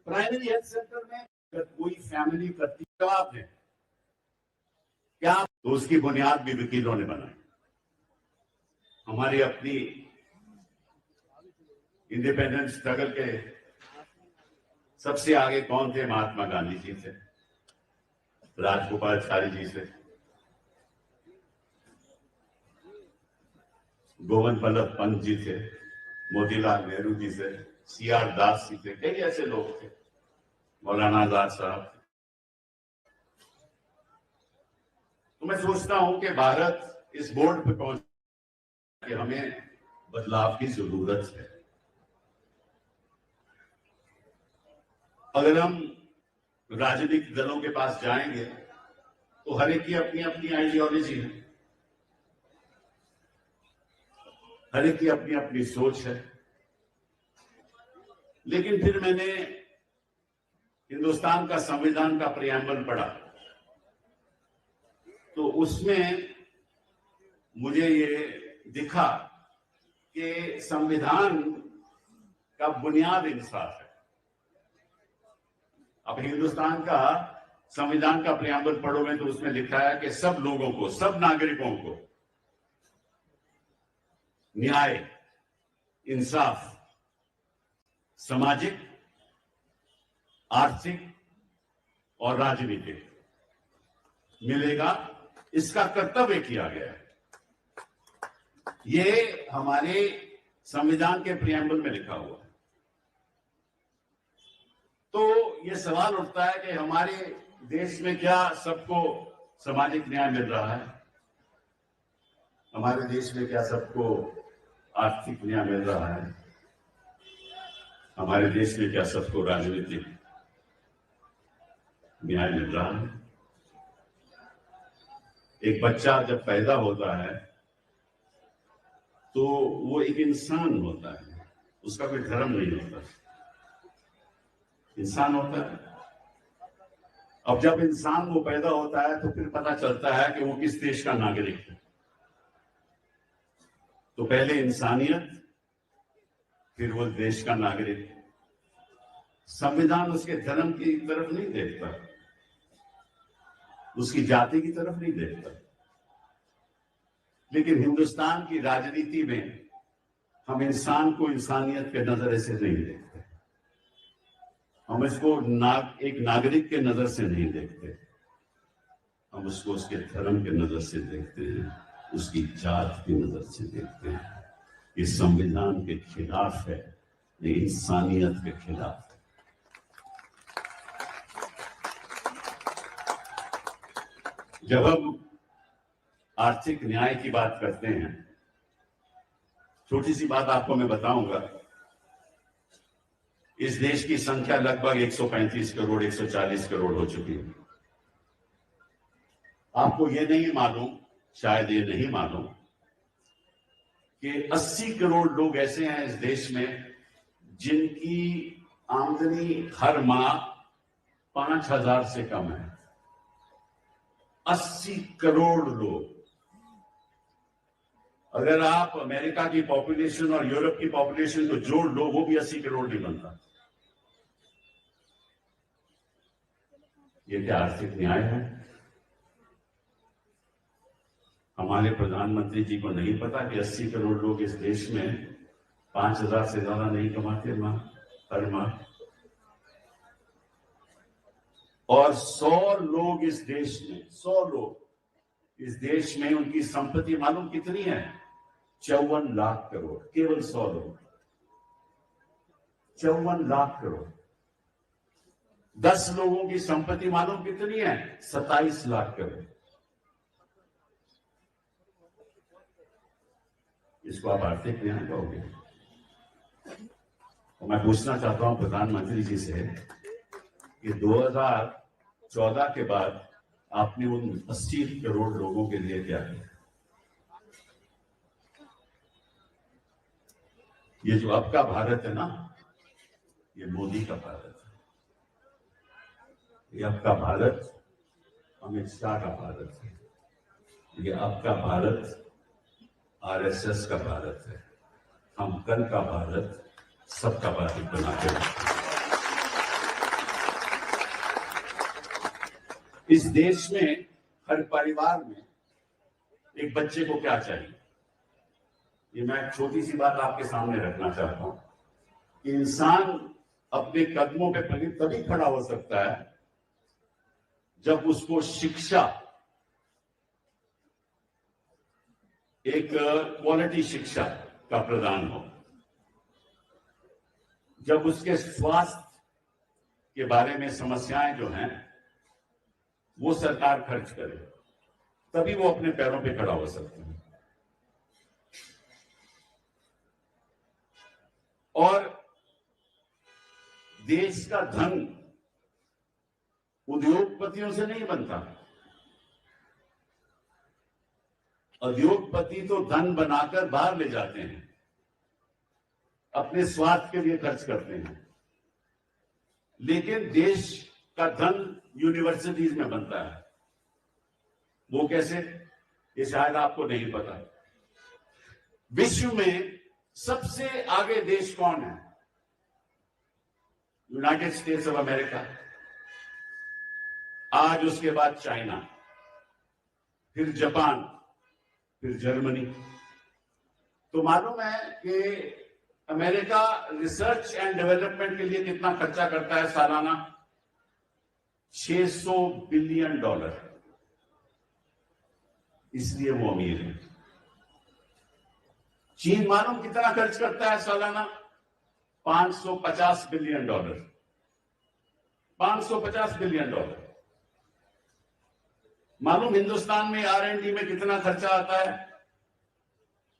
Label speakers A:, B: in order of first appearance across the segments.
A: Primary health centre में अगर कोई फैमिली करती जवाब है क्या, तो उसकी बुनियाद भी वकीलों ने बनाई। हमारी अपनी इंडिपेंडेंस स्ट्रगल के सबसे आगे कौन थे? महात्मा गांधी जी थे, राजगोपालाचारी जी से, गोविंद बल्लभ पंत जी थे, मोतीलाल नेहरू जी से, सीआर दास जी थे, कई ऐसे लोग थे, मौलाना आजाद साहब। तो मैं सोचता हूं कि भारत इस बोर्ड पर पहुंच कि हमें बदलाव की जरूरत है। अगर हम राजनीतिक दलों के पास जाएंगे तो हर एक की अपनी अपनी आइडियोलॉजी है, हर एक की अपनी अपनी सोच है। लेकिन फिर मैंने हिंदुस्तान का संविधान का प्रियम्बल पढ़ा, तो उसमें मुझे ये दिखा कि संविधान का बुनियाद इंसाफ है। अब हिंदुस्तान का संविधान का प्रियम्बल पढ़ोगे तो उसमें लिखा है कि सब लोगों को, सब नागरिकों को न्याय, इंसाफ, सामाजिक, आर्थिक और राजनीतिक मिलेगा, इसका कर्तव्य किया गया है। ये हमारे संविधान के प्रियम्बल में लिखा हुआ है। तो ये सवाल उठता है कि हमारे देश में क्या सबको सामाजिक न्याय मिल रहा है? हमारे देश में क्या सबको आर्थिक न्याय मिल रहा है? हमारे देश में क्या सबको राजनीतिक न्याय मिल रहा है? एक बच्चा जब पैदा होता है तो वो एक इंसान होता है, उसका कोई धर्म नहीं होता, इंसान होता है। अब जब इंसान वो पैदा होता है तो फिर पता चलता है कि वो किस देश का नागरिक है। तो पहले इंसानियत, फिर वो देश का नागरिक। संविधान उसके धर्म की तरफ नहीं देखता, उसकी जाति की तरफ नहीं देखता। लेकिन हिंदुस्तान की राजनीति में हम इंसान को इंसानियत के नजरिए से नहीं देखते, हम इसको एक नागरिक के नजर से नहीं देखते, हम उसको उसके धर्म के नजर से देखते हैं, उसकी जात की नजर से देखते हैं। ये संविधान के खिलाफ है, ये इंसानियत के खिलाफ है। जब हम आर्थिक न्याय की बात करते हैं, छोटी सी बात आपको मैं बताऊंगा। इस देश की संख्या लगभग 135 करोड़ 140 करोड़ हो चुकी है। आपको ये नहीं मालूम, शायद ये नहीं मालूम कि 80 करोड़ लोग ऐसे हैं इस देश में जिनकी आमदनी हर माह 5,000 से कम है। 80 करोड़ लोग। अगर आप अमेरिका की पॉपुलेशन और यूरोप की पॉपुलेशन को जोड़ लो, वो भी 80 करोड़ नहीं बनता। ये क्या आर्थिक न्याय है? हमारे प्रधानमंत्री जी को नहीं पता कि 80 करोड़ लोग इस देश में 5,000 से ज्यादा नहीं कमाते हर माह, और 100 लोग इस देश में, 100 लोग इस देश में, उनकी संपत्ति मालूम कितनी है? 54 लाख करोड़। केवल 100 लोग, 54 लाख करोड़। 10 लोगों की संपत्ति मालूम कितनी है? 27 लाख करोड़। इसको आप आर्थिक न्याय कहोगे? और मैं पूछना चाहता हूं प्रधानमंत्री जी से कि 2014 के बाद आपने उन 80 करोड़ लोगों के लिए क्या किया? ये जो अब का भारत है ना, ये मोदी का भारत है। ये अब का भारत अमित शाह का भारत है। ये अब का भारत आरएसएस का भारत है। हम कल का भारत सबका भारत बनाते हैं। इस देश में हर परिवार में एक बच्चे को क्या चाहिए, ये मैं एक छोटी सी बात आपके सामने रखना चाहता हूं कि इंसान अपने कदमों पे तभी खड़ा हो सकता है जब उसको शिक्षा, एक क्वालिटी शिक्षा का प्रदान हो, जब उसके स्वास्थ्य के बारे में समस्याएं जो हैं वो सरकार खर्च करे, तभी वो अपने पैरों पे खड़ा हो सकता है। और देश का धन उद्योगपतियों से नहीं बनता। उद्योगपति तो धन बनाकर बाहर ले जाते हैं, अपने स्वार्थ के लिए खर्च करते हैं, लेकिन देश का धन यूनिवर्सिटीज में बनता है। वो कैसे, ये शायद आपको नहीं पता। विश्व में सबसे आगे देश कौन है? यूनाइटेड स्टेट्स ऑफ अमेरिका, आज उसके बाद चाइना, फिर जापान, फिर जर्मनी। तो मालूम है कि अमेरिका रिसर्च एंड डेवलपमेंट के लिए कितना खर्चा करता है सालाना? $600 बिलियन। इसलिए वो अमीर है। चीन मालूम कितना खर्च करता है सालाना? $550 बिलियन। $550 बिलियन। मालूम हिंदुस्तान में R&D में कितना खर्चा आता है?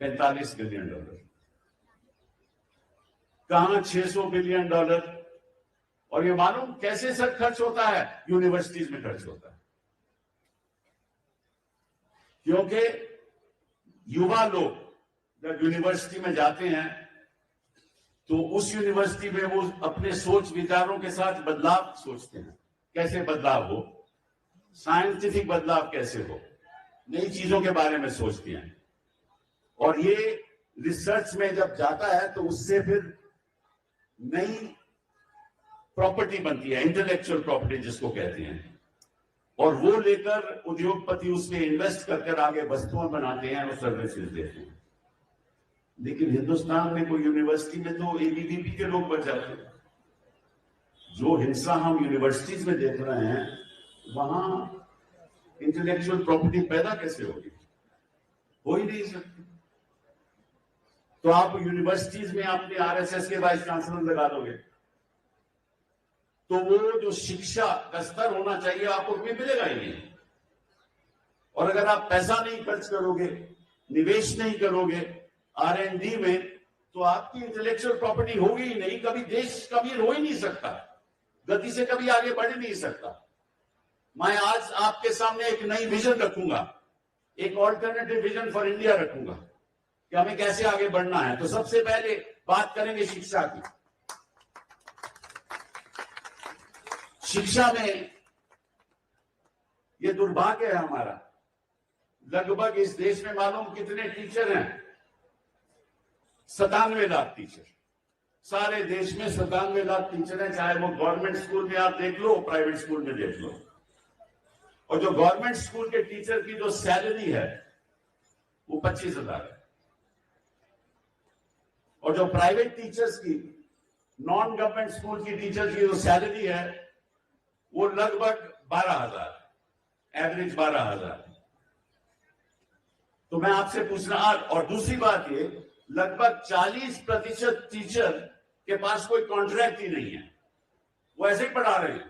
A: $45 बिलियन। कहां $600 बिलियन? और ये मालूम कैसे सर खर्च होता है? यूनिवर्सिटीज में खर्च होता है, क्योंकि युवा लोग जब यूनिवर्सिटी में जाते हैं तो उस यूनिवर्सिटी में वो अपने सोच विचारों के साथ बदलाव सोचते हैं। कैसे बदलाव हो, साइंटिफिक बदलाव कैसे हो, नई चीजों के बारे में सोचते हैं। और ये रिसर्च में जब जाता है तो उससे फिर नई प्रॉपर्टी बनती है, इंटेलेक्चुअल प्रॉपर्टी जिसको कहते हैं, और वो लेकर उद्योगपति उसमें इन्वेस्ट कर आगे वस्तुएं बनाते हैं और सर्विसेज देते हैं। लेकिन हिंदुस्तान में कोई यूनिवर्सिटी में तो ABVP के लोग बच जाते हैं। जो हिंसा हम यूनिवर्सिटीज में देख रहे हैं, वहां इंटेलेक्चुअल प्रॉपर्टी पैदा कैसे होगी? हो ही नहीं सकती। तो आप यूनिवर्सिटीज में अपने RSS के वाइस चांसलर लगा दोगे तो वो जो शिक्षा का स्तर होना चाहिए आपको मिलेगा ही नहीं। और अगर आप पैसा नहीं खर्च करोगे, निवेश नहीं करोगे R&D में, तो आपकी इंटेलेक्चुअल प्रॉपर्टी होगी ही नहीं। कभी देश कभी हो ही नहीं सकता, गति से कभी आगे बढ़ ही नहीं सकता। मैं आज आपके सामने एक नई विजन रखूंगा, एक ऑल्टरनेटिव विजन फॉर इंडिया रखूंगा कि हमें कैसे आगे बढ़ना है। तो सबसे पहले बात करेंगे शिक्षा की। शिक्षा में ये दुर्भाग्य है हमारा, लगभग इस देश में मालूम कितने टीचर हैं? 97 लाख टीचर। सारे देश में 97 लाख टीचर हैं, चाहे वो गवर्नमेंट स्कूल में आप देख लो, प्राइवेट स्कूल में देख लो। और जो गवर्नमेंट स्कूल के टीचर की जो सैलरी है वो 25,000 है, और जो प्राइवेट टीचर्स की, नॉन गवर्नमेंट स्कूल की टीचर की जो सैलरी है वो लगभग 12,000, एवरेज 12,000। तो मैं आपसे पूछ रहा, और दूसरी बात ये, लगभग 40% टीचर के पास कोई कॉन्ट्रैक्ट ही नहीं है, वो ऐसे ही पढ़ा रहे हैं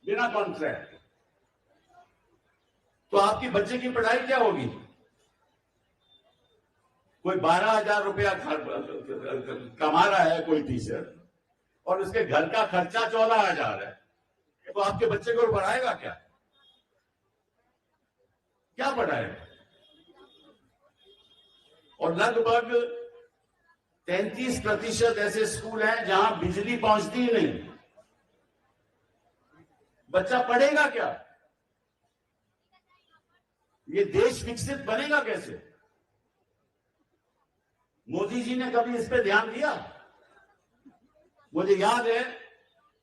A: बिना कॉन्ट्रैक्ट। तो आपकी बच्चे की पढ़ाई क्या होगी? कोई 12,000 रुपया कमा रहा है कोई टीचर, और उसके घर का खर्चा 14,000 है, तो आपके बच्चे को पढ़ाएगा क्या? क्या पढ़ाएगा? और लगभग 33% ऐसे स्कूल हैं जहां बिजली पहुंचती ही नहीं। बच्चा पढ़ेगा क्या? ये देश विकसित बनेगा कैसे? मोदी जी ने कभी इस पे ध्यान दिया? मुझे याद है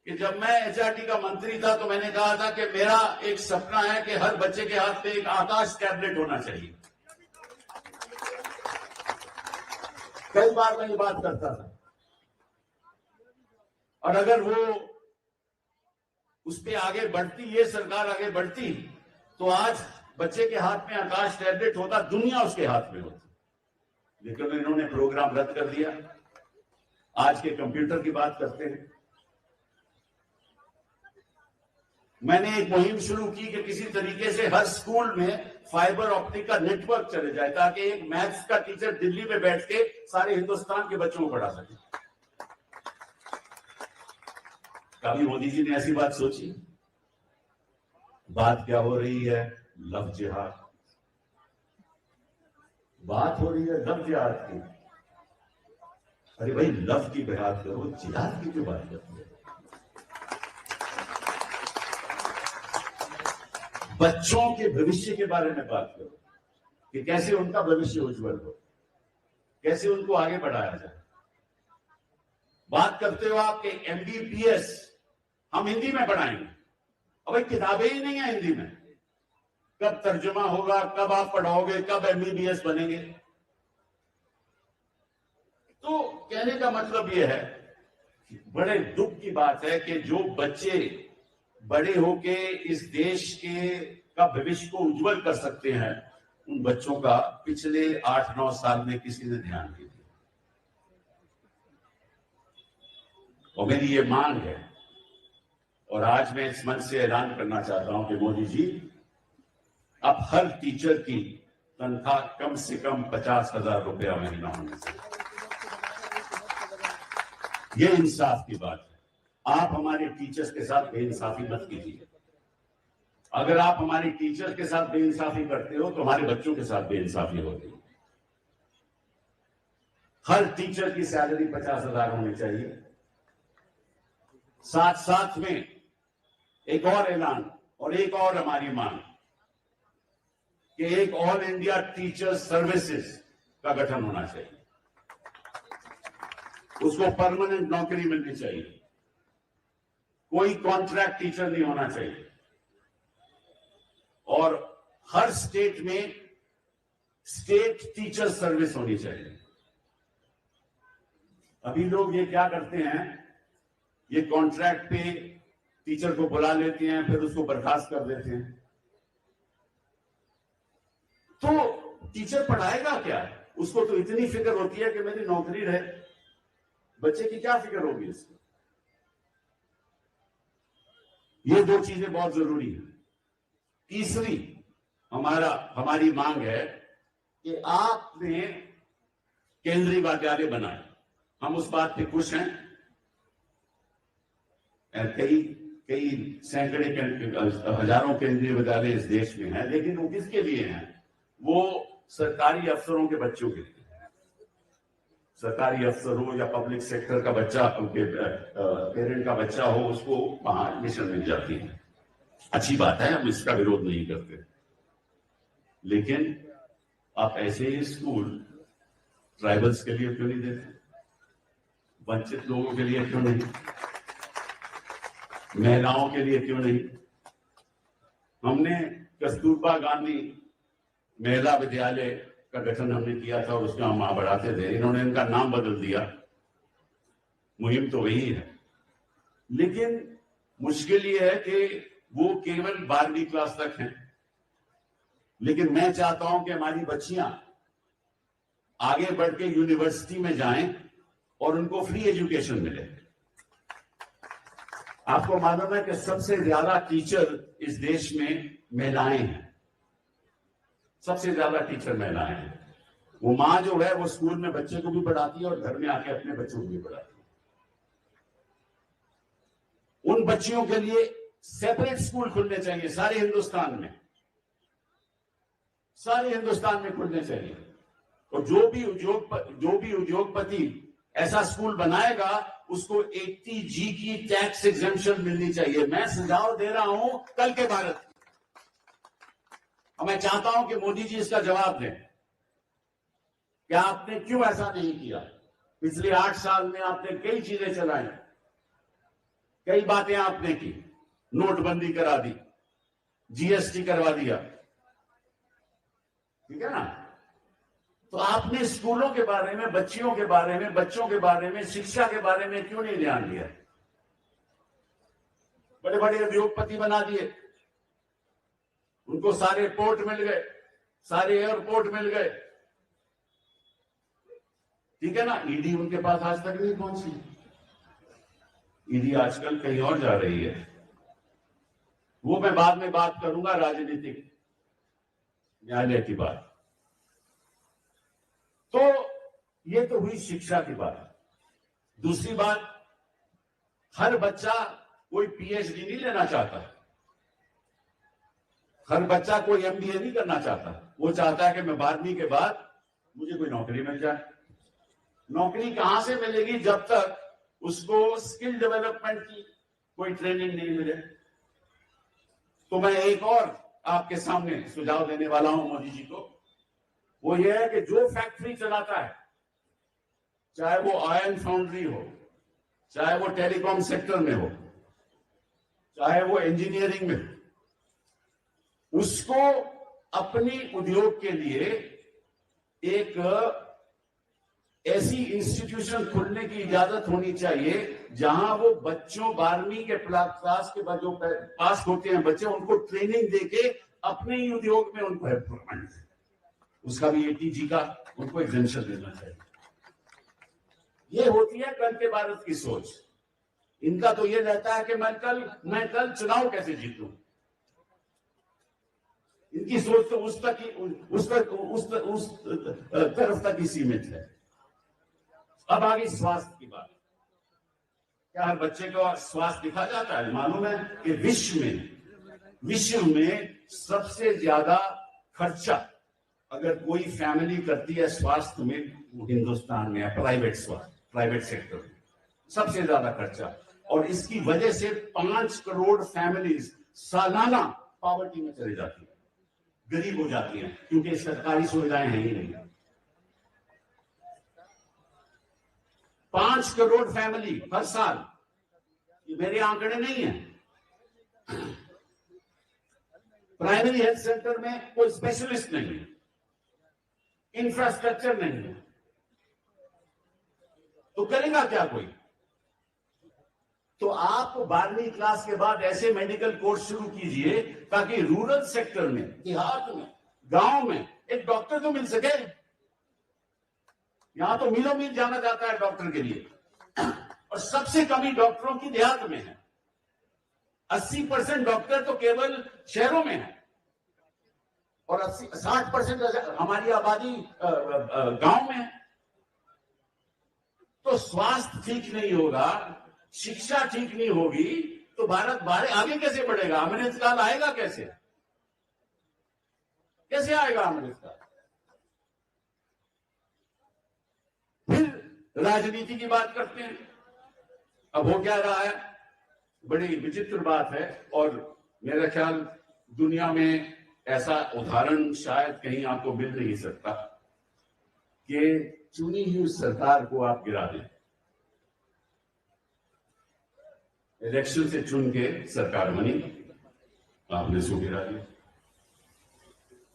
A: कि जब मैं एचआरडी का मंत्री था तो मैंने कहा था कि मेरा एक सपना है कि हर बच्चे के हाथ में एक आकाश टैबलेट होना चाहिए। कई बार मैं ये बात करता था, और अगर वो उस पर आगे बढ़ती, ये सरकार आगे बढ़ती, तो आज बच्चे के हाथ में आकाश टैबलेट होता, दुनिया उसके हाथ में होती। लेकिन इन्होंने प्रोग्राम रद्द कर दिया। आज के कंप्यूटर की बात करते हैं। मैंने एक मुहिम शुरू की कि किसी तरीके से हर स्कूल में फाइबर ऑप्टिक का नेटवर्क चले जाए, ताकि एक मैथ्स का टीचर दिल्ली में बैठ के सारे हिंदुस्तान के बच्चों को पढ़ा सके। कभी मोदी जी ने ऐसी बात सोची? बात क्या हो रही है? लव जिहाद। बात हो रही है लव जिहाद की। अरे भाई, लव की बात करो, जिहाद की क्यों बात करते हो? बच्चों के भविष्य के बारे में बात करो कि कैसे उनका भविष्य उज्जवल हो, कैसे उनको आगे बढ़ाया जाए। बात करते हो आपके एमबीबीएस हम हिंदी में पढ़ाएंगे। अब भाई, किताबें ही नहीं है हिंदी में। कब तर्जुमा होगा, कब आप पढ़ाओगे, कब एमबीबीएस बनेंगे? तो कहने का मतलब यह है, बड़े दुख की बात है कि जो बच्चे बड़े होके इस देश के का भविष्य को उज्जवल कर सकते हैं, उन बच्चों का पिछले 8-9 साल में किसी ने ध्यान नहीं दिया। और मेरी ये मांग है, और आज मैं इस मंच से ऐलान करना चाहता हूं कि मोदी जी, अब हर टीचर की तनख्वाह कम से कम 50,000 रुपया महीना होनी चाहिए। ये इंसाफ की बात है। आप हमारे टीचर्स के साथ बेइंसाफी मत कीजिए। अगर आप हमारे टीचर्स के साथ बेइंसाफी करते हो तो हमारे बच्चों के साथ बेइंसाफी होगी। हर टीचर की सैलरी 50,000 होनी चाहिए। साथ साथ में एक और ऐलान और एक और हमारी मांग कि एक ऑल इंडिया टीचर सर्विसेज का गठन होना चाहिए। उसको परमानेंट नौकरी मिलनी चाहिए। कोई कॉन्ट्रैक्ट टीचर नहीं होना चाहिए। और हर स्टेट में स्टेट टीचर सर्विस होनी चाहिए। अभी लोग ये क्या करते हैं, ये कॉन्ट्रैक्ट पे टीचर को बुला लेते हैं, फिर उसको बर्खास्त कर देते हैं। तो टीचर पढ़ाएगा क्या? उसको तो इतनी फिक्र होती है कि मेरी नौकरी रहे। बच्चे की क्या फिक्र होगी इसको? ये दो चीजें बहुत जरूरी है। तीसरी हमारी मांग है कि आपने केंद्रीय विद्यालय बनाए। हम उस बात पे खुश हैं। कई सैकड़े हजारों केंद्रीय विद्यालय इस देश में हैं, लेकिन वो किसके लिए हैं? वो सरकारी अफसरों के बच्चों के लिए। सरकारी अफसर हो या पब्लिक सेक्टर का बच्चा, उनके पेरेंट का बच्चा हो, उसको वहां एडमिशन मिल जाती है। अच्छी बात है, हम इसका विरोध नहीं करते। लेकिन आप ऐसे ही स्कूल ट्राइबल्स के लिए क्यों नहीं देते? वंचित लोगों के लिए क्यों नहीं? महिलाओं के लिए क्यों नहीं? हमने कस्तूरबा गांधी महिला विद्यालय का गठन हमने किया था और उसमें हम वहां बढ़ाते थे। इन्होंने इनका नाम बदल दिया। मुहिम तो वही है, लेकिन मुश्किल ये है कि वो केवल 12वीं क्लास तक हैं। लेकिन मैं चाहता हूं कि हमारी बच्चियां आगे बढ़ के यूनिवर्सिटी में जाएं और उनको फ्री एजुकेशन मिले। आपको मालूम है कि सबसे ज्यादा टीचर इस देश में महिलाएं हैं। सबसे ज्यादा टीचर महिलाएं हैं। वो माँ जो है वो स्कूल में बच्चे को भी पढ़ाती है और घर में आके अपने बच्चों को भी पढ़ाती है। उन बच्चियों के लिए सेपरेट स्कूल खुलने चाहिए सारे हिंदुस्तान में। सारे हिंदुस्तान में खुलने चाहिए। और जो भी उद्योगपति ऐसा स्कूल बनाएगा उसको 80G की टैक्स एग्जेम्पशन मिलनी चाहिए। मैं सुझाव दे रहा हूं कल के भारत। और मैं चाहता हूं कि मोदी जी इसका जवाब दें कि आपने क्यों ऐसा नहीं किया। पिछले 8 साल में आपने कई चीजें चलाई, कई बातें आपने की, नोटबंदी करा दी, जीएसटी करवा दिया, ठीक है ना। तो आपने स्कूलों के बारे में, बच्चियों के बारे में, बच्चों के बारे में, शिक्षा के बारे में क्यों नहीं ध्यान दिया? बड़े बड़े उद्योगपति बना दिए, उनको सारे पोर्ट मिल गए, सारे एयरपोर्ट मिल गए, ठीक है ना। ईडी उनके पास आज तक नहीं पहुंची। ईडी आजकल कहीं और जा रही है, वो मैं बाद में बात करूंगा, राजनीतिक न्यायालय की बात। तो ये तो हुई शिक्षा की बात। दूसरी बात, हर बच्चा कोई पीएचडी नहीं लेना चाहता, हर बच्चा कोई एमबीए नहीं करना चाहता। वो चाहता है कि मैं 12वीं के बाद मुझे कोई नौकरी मिल जाए। नौकरी कहां से मिलेगी जब तक उसको स्किल डेवलपमेंट की कोई ट्रेनिंग नहीं मिले। तो मैं एक और आपके सामने सुझाव देने वाला हूं मोदी जी को। वो ये है कि जो फैक्ट्री चलाता है, चाहे वो आयरन फाउंड्री हो, चाहे वो टेलीकॉम सेक्टर में हो, चाहे वो इंजीनियरिंग में हो, उसको अपनी उद्योग के लिए एक ऐसी इंस्टीट्यूशन खोलने की इजाजत होनी चाहिए जहां वो बच्चों 12वीं के क्लास के बाद जो पास होते हैं बच्चे, उनको ट्रेनिंग देके अपने ही उद्योग में उनको एम्प्लॉयमेंट, उसका भी एटीजी का उनको एग्जेम्पशन देना चाहिए। ये होती है कल के भारत की सोच। इनका तो ये रहता है कि मैं कल चुनाव कैसे जीतूं। इनकी सोच तो उस तरफ तक ही सीमित है। अब आगे स्वास्थ्य की बात। क्या हर बच्चे को स्वास्थ्य दिखा जाता है? मालूम है कि विश्व में सबसे ज्यादा खर्चा अगर कोई फैमिली करती है स्वास्थ्य में, हिंदुस्तान में है। प्राइवेट सेक्टर में सबसे ज्यादा खर्चा, और इसकी वजह से 5 करोड़ फैमिलीज सालाना पॉवर्टी में चली जाती है, गरीब हो जाती हैं, क्योंकि सरकारी सुविधाएं हैं ही नहीं। 5 करोड़ फैमिली हर साल, ये मेरे आंकड़े नहीं है। प्राइमरी हेल्थ सेंटर में कोई स्पेशलिस्ट नहीं है, इंफ्रास्ट्रक्चर नहीं है, तो करेगा क्या कोई? तो आप 12वीं क्लास के बाद ऐसे मेडिकल कोर्स शुरू कीजिए ताकि रूरल सेक्टर में, देहात में, गांव में एक डॉक्टर तो मिल सके। यहां तो मीलों मील जाना जाता है डॉक्टर के लिए, और सबसे कमी डॉक्टरों की देहात में है। 80% डॉक्टर तो केवल शहरों में है, और 60% हमारी आबादी गांव में है। तो स्वास्थ्य ठीक नहीं होगा, शिक्षा ठीक नहीं होगी, तो भारत आगे कैसे बढ़ेगा? अमृतकाल आएगा कैसे? कैसे आएगा अमृतकाल? फिर राजनीति की बात करते हैं। अब हो क्या रहा है, बड़ी विचित्र बात है, और मेरा ख्याल दुनिया में ऐसा उदाहरण शायद कहीं आपको मिल नहीं सकता कि चुनी हुई सरकार को आप गिरा दें। इलेक्शन से चुन के सरकार बनी, आपने सो गिरा दिया।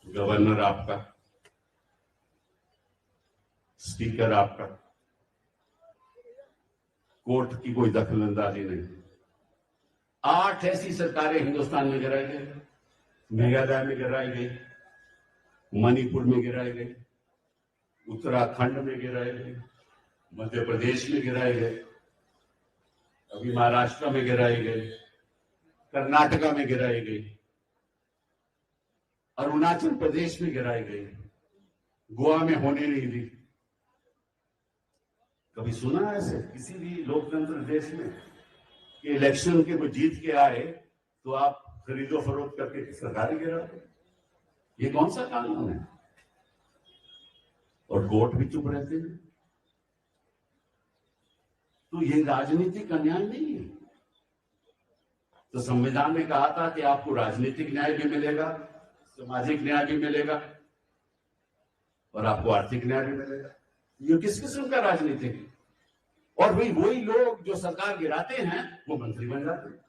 A: गवर्नर आपका, स्पीकर आपका, कोर्ट की कोई दखलंदाजी नहीं। 8 ऐसी सरकारें हिंदुस्तान में गिराई गई। मेघालय में गिराई गई, मणिपुर में गिराई गई, उत्तराखंड में गिराई गई, मध्य प्रदेश में गिराई गई, अभी महाराष्ट्र में गिराई गई, कर्नाटका में गिराई गई, अरुणाचल प्रदेश में गिराई गई, गोवा में होने नहीं दी। कभी सुना है ऐसे किसी भी लोकतंत्र देश में कि इलेक्शन के कोई जीत के आए तो आप खरीदो फरोख्त करके सरकार गिरा दो? ये कौन सा कानून है? और कोर्ट भी चुप रहते हैं। तो ये राजनीतिक अन्याय नहीं है। तो संविधान में कहा था कि आपको राजनीतिक न्याय भी मिलेगा, सामाजिक न्याय भी मिलेगा, और आपको आर्थिक न्याय भी मिलेगा। ये किस किस्म का राजनीतिक? और वही लोग जो सरकार गिराते हैं वो मंत्री बन जाते हैं।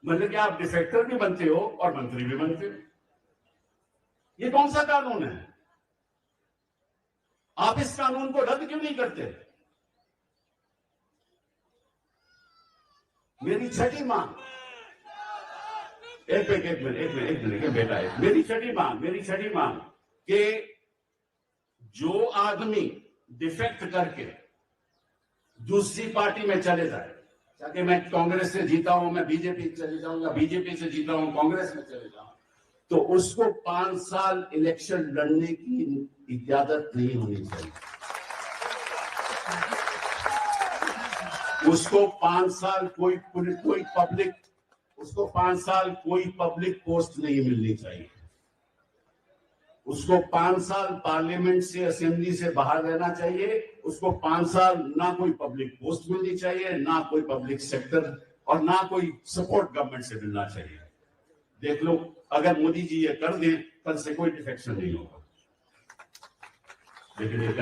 A: मतलब कि आप डिफेक्टर भी बनते हो और मंत्री भी बनते हो। ये कौन सा कानून है? आप इस कानून को रद्द क्यों नहीं करते? मेरी छठी मांग, एक मिनट बेटा है, मेरी छठी मांग कि जो आदमी डिफेक्ट करके दूसरी पार्टी में चले जाए, ताकि मैं कांग्रेस से जीता हूं, मैं बीजेपी चले जाऊं, या बीजेपी से जीता हूं कांग्रेस में चले जाऊं, तो उसको 5 साल इलेक्शन लड़ने की इजाजत नहीं होनी चाहिए। उसको 5 साल कोई पब्लिक, उसको 5 साल कोई पब्लिक पोस्ट नहीं मिलनी चाहिए। उसको 5 साल पार्लियामेंट से, असेंबली से बाहर रहना चाहिए। उसको 5 साल ना कोई पब्लिक पोस्ट मिलनी चाहिए, ना कोई पब्लिक सेक्टर, और ना कोई सपोर्ट गवर्नमेंट से मिलना चाहिए। देख लो, अगर मोदी जी ये कर दें, कल से कोई डिफेक्शन नहीं होगा। लेकिन ये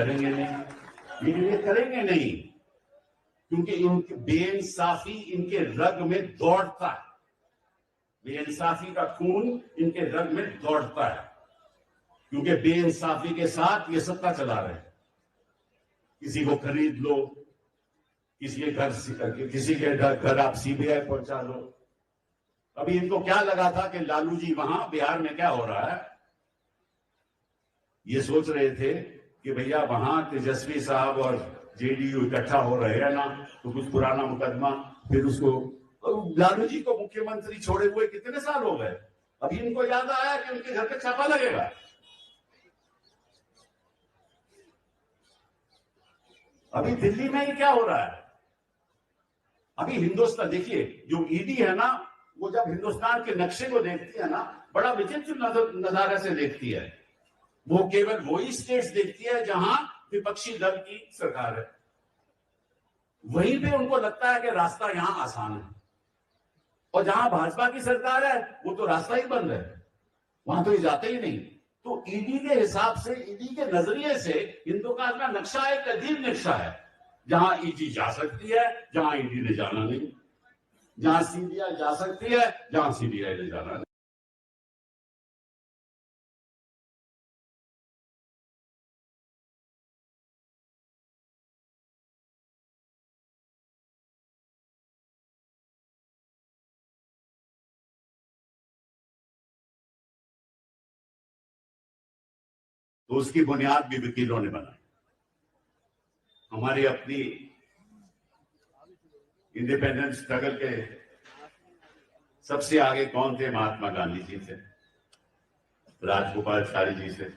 A: करेंगे नहीं, क्योंकि इनकी बेइंसाफी इनके रग में दौड़ता है। बेइंसाफी का खून इनके रग में दौड़ता है, क्योंकि बेइंसाफी के साथ ये सत्ता चला रहे हैं। किसी को खरीद लो, किसी के घर आप सीबीआई पहुंचा लो। अभी इनको क्या लगा था कि लालू जी वहां बिहार में क्या हो रहा है, ये सोच रहे थे कि भैया वहां तेजस्वी साहब और जेडीयू इकट्ठा हो रहे हैं ना, तो कुछ पुराना मुकदमा, फिर उसको, लालू जी को मुख्यमंत्री छोड़े हुए कितने साल हो गए, अभी इनको याद आया कि उनके घर पे छापा लगेगा। अभी दिल्ली में ये क्या हो रहा है? अभी हिंदुस्तान देखिए, जो ईडी है ना, वो जब हिंदुस्तान के नक्शे को देखती है ना, बड़ा विचित्र नजारे से देखती है। वो केवल वही स्टेट्स देखती है जहां विपक्षी दल की सरकार है। वहीं पे उनको लगता है कि रास्ता यहां आसान है, और जहां भाजपा की सरकार है वो तो रास्ता ही बंद है, वहां तो ये जाते ही नहीं। तो ईडी के हिसाब से, ईडी के नजरिए से हिंदुस्तान का नक्शा एक अजीब नक्शा है, जहां ईडी जा सकती है, जहां ईडी ने जाना नहीं, जहां सीबीआई जा सकती है, जहां सीबीआई ने जाना नहीं। तो उसकी बुनियाद भी वकीलों ने बनाई। हमारी अपनी इंडिपेंडेंस स्ट्रगल के सबसे आगे कौन थे? महात्मा गांधी जी थे, राजगोपालाचारी जी थे,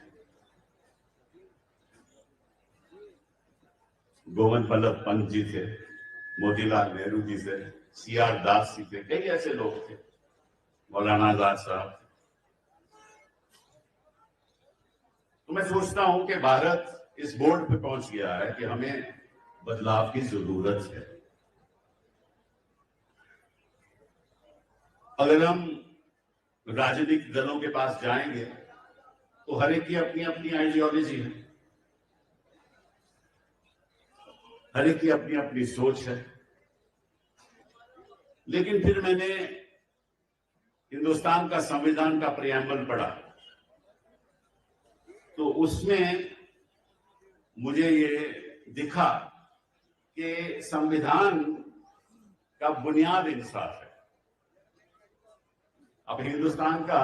A: गोविंद बल्लभ पंत जी थे, मोतीलाल नेहरू जी थे, सीआर दास जी थे, कई ऐसे लोग थे, मौलाना आजाद साहब। तो मैं सोचता हूं कि भारत इस बोर्ड पे पहुंच गया है कि हमें बदलाव की जरूरत है। अगर हम राजनीतिक दलों के पास जाएंगे तो हर एक की अपनी अपनी आइडियोलॉजी है, हर एक की अपनी अपनी सोच है। लेकिन फिर मैंने हिंदुस्तान का संविधान का प्रियम्बल पढ़ा, तो उसमें मुझे ये दिखा कि संविधान का बुनियाद इंसाफ है। अब हिंदुस्तान का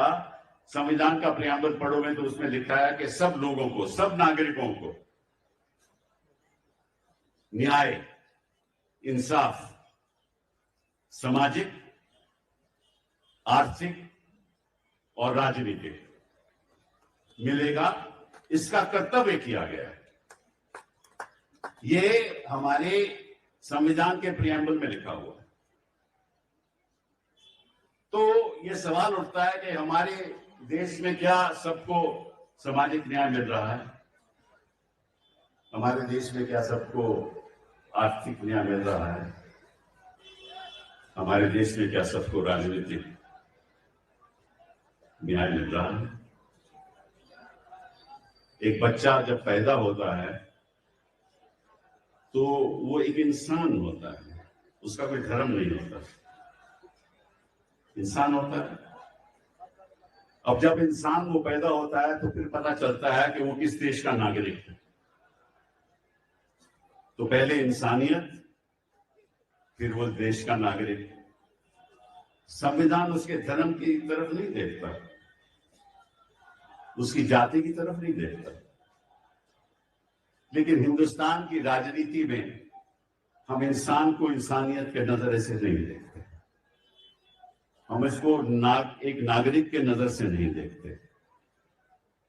A: संविधान का प्रियम्बल पढ़ोगे तो उसमें लिखा है कि सब लोगों को, सब नागरिकों को न्याय, इंसाफ, सामाजिक, आर्थिक और राजनीतिक मिलेगा, इसका कर्तव्य किया गया है। ये हमारे संविधान के प्रियम्बल में लिखा हुआ है। तो ये सवाल उठता है कि हमारे देश में क्या सबको सामाजिक न्याय मिल रहा है? हमारे देश में क्या सबको आर्थिक न्याय मिल रहा है? हमारे देश में क्या सबको राजनीतिक न्याय मिल रहा है? एक बच्चा जब पैदा होता है तो वो एक इंसान होता है, उसका कोई धर्म नहीं होता, इंसान होता है। अब जब इंसान वो पैदा होता है तो फिर पता चलता है कि वो किस देश का नागरिक है। तो पहले इंसानियत, फिर वो देश का नागरिक। संविधान उसके धर्म की तरफ नहीं देखता, उसकी जाति की तरफ नहीं देखता, लेकिन हिंदुस्तान की राजनीति में हम इंसान को इंसानियत के नजरिए से नहीं देखते, हम इसको एक नागरिक के नजर से नहीं देखते,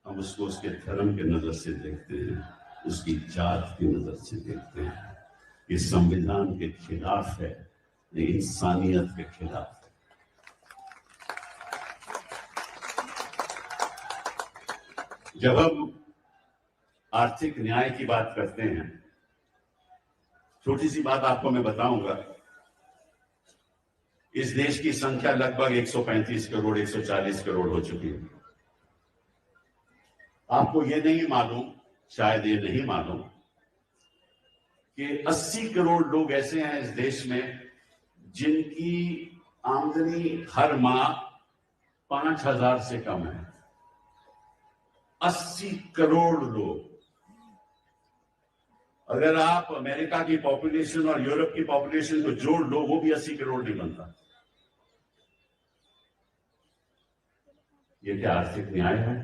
A: हम उसको उसके धर्म के नजर से देखते हैं, उसकी जात की नजर से देखते हैं। ये संविधान के खिलाफ है, ये इंसानियत के खिलाफ है। जब हम आर्थिक न्याय की बात करते हैं, छोटी सी बात आपको मैं बताऊंगा। इस देश की संख्या लगभग 135 करोड़ 140 करोड़ हो चुकी है। आपको ये नहीं मालूम, शायद ये नहीं मालूम कि 80 करोड़ लोग ऐसे हैं इस देश में जिनकी आमदनी हर माह 5,000 से कम है। 80 करोड़ लोग। अगर आप अमेरिका की पॉपुलेशन और यूरोप की पॉपुलेशन को जोड़ लो, वो भी 80 करोड़ नहीं बनता। ये क्या आर्थिक न्याय है?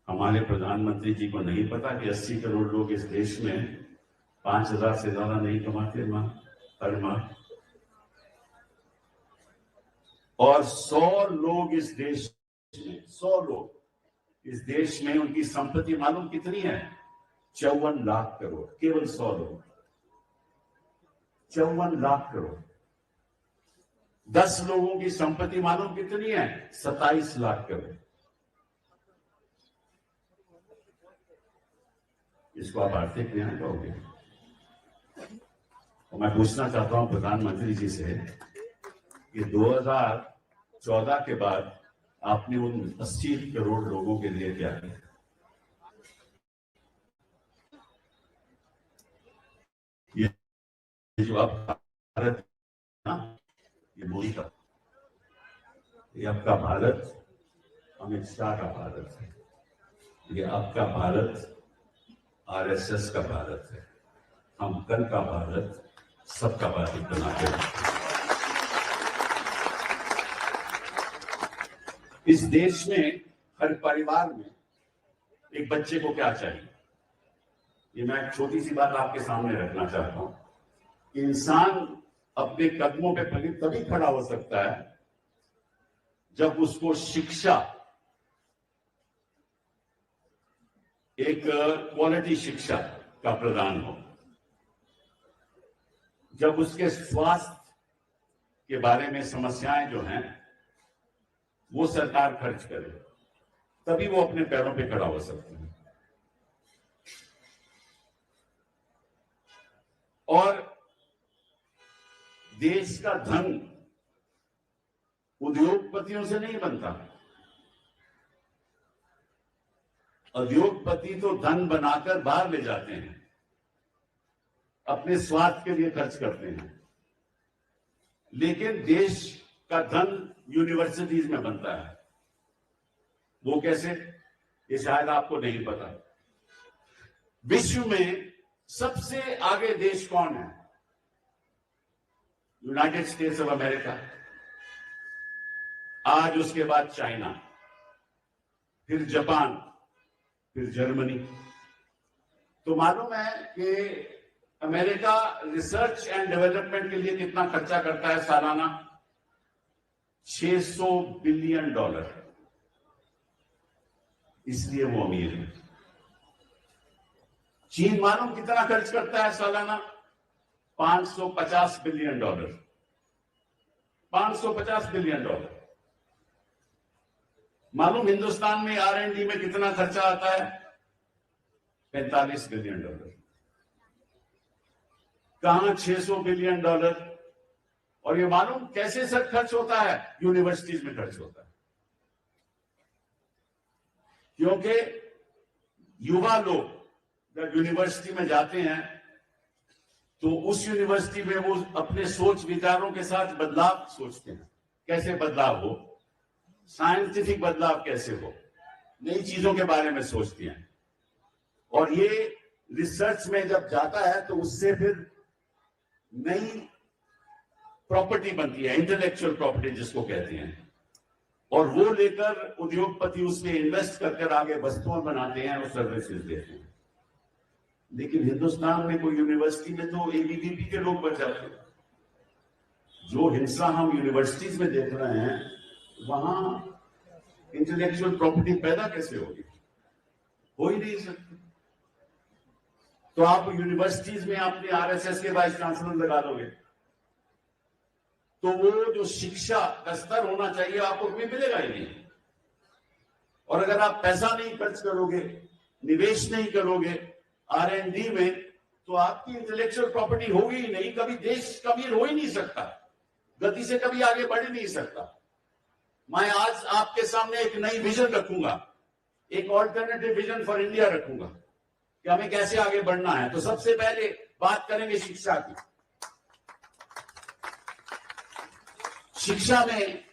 A: हमारे प्रधानमंत्री जी को नहीं पता कि 80 करोड़ लोग इस देश में 5,000 से ज्यादा नहीं कमाते हर माह, और 100 लोग इस देश में, 100 लोग इस देश में, उनकी संपत्ति मालूम कितनी है? 54 लाख करोड़। केवल 100 लोग, 54 लाख करोड़। 10 लोगों की संपत्ति मालूम कितनी है? 27 लाख करोड़। इसको आप आर्थिक न्याय कहोगे? और मैं पूछना चाहता हूं प्रधानमंत्री जी से कि 2014 के बाद आपने उन 80 करोड़ लोगों के लिए क्या किया? ये जो आपका भारत ना, ये मोदी का, ये आपका भारत अमित शाह का भारत है, ये आपका भारत आरएसएस का भारत है। हम कल का भारत सबका भारत बनाते हैं। इस देश में हर परिवार में एक बच्चे को क्या चाहिए? ये मैं एक छोटी सी बात आपके सामने रखना चाहता हूं। इंसान अपने कदमों पे तभी खड़ा हो सकता है जब उसको शिक्षा, एक क्वालिटी शिक्षा का प्रदान हो, जब उसके स्वास्थ्य के बारे में समस्याएं जो हैं वो सरकार खर्च करे, तभी वो अपने पैरों पे खड़ा हो सकता है। और देश का धन उद्योगपतियों से नहीं बनता। उद्योगपति तो धन बनाकर बाहर ले जाते हैं, अपने स्वार्थ के लिए खर्च करते हैं, लेकिन देश का धन यूनिवर्सिटीज में बनता है। वो कैसे? ये शायद आपको नहीं पता। विश्व में सबसे आगे देश कौन है? यूनाइटेड स्टेट्स ऑफ अमेरिका, आज उसके बाद चाइना, फिर जापान, फिर जर्मनी। तो मालूम है कि अमेरिका रिसर्च एंड डेवलपमेंट के लिए कितना खर्चा करता है सालाना? $600 बिलियन। इसलिए वो अमीर है। चीन मालूम कितना खर्च करता है सालाना? $550 बिलियन। $550 बिलियन। मालूम हिंदुस्तान में R&D में कितना खर्चा आता है? $45 बिलियन। कहां $600 बिलियन? और ये मालूम कैसे सर खर्च होता है? यूनिवर्सिटीज में खर्च होता है, क्योंकि युवा लोग जब यूनिवर्सिटी में जाते हैं तो उस यूनिवर्सिटी में वो अपने सोच विचारों के साथ बदलाव सोचते हैं, कैसे बदलाव हो, साइंटिफिक बदलाव कैसे हो, नई चीजों के बारे में सोचते हैं। और ये रिसर्च में जब जाता है तो उससे फिर नई प्रॉपर्टी बनती है, इंटेलेक्चुअल प्रॉपर्टी जिसको कहते हैं, और वो लेकर उद्योगपति उसमें इन्वेस्ट कर आगे वस्तुएं बनाते हैं और सर्विसेज देते हैं। लेकिन हिंदुस्तान में कोई यूनिवर्सिटी में तो एबीवीपी के लोग बच जाते हैं। जो हिंसा हम यूनिवर्सिटीज में देख रहे हैं, वहां इंटेलेक्चुअल प्रॉपर्टी पैदा कैसे होगी? हो ही नहीं सकती। तो आप यूनिवर्सिटीज में अपने आरएसएस के वाइस चांसलर लगा दोगे तो वो जो शिक्षा का स्तर होना चाहिए आपको कभी मिलेगा ही नहीं। और अगर आप पैसा नहीं खर्च करोगे, निवेश नहीं करोगे R&D में, तो आपकी इंटेलेक्चुअल प्रॉपर्टी होगी ही नहीं। कभी देश अमीर हो ही नहीं सकता, गति से कभी आगे बढ़ ही नहीं सकता। मैं आज आपके सामने एक नई विजन रखूंगा, एक ऑल्टरनेटिव विजन फॉर इंडिया रखूंगा कि हमें कैसे आगे बढ़ना है। तो सबसे पहले बात करेंगे शिक्षा की। शिक्षा में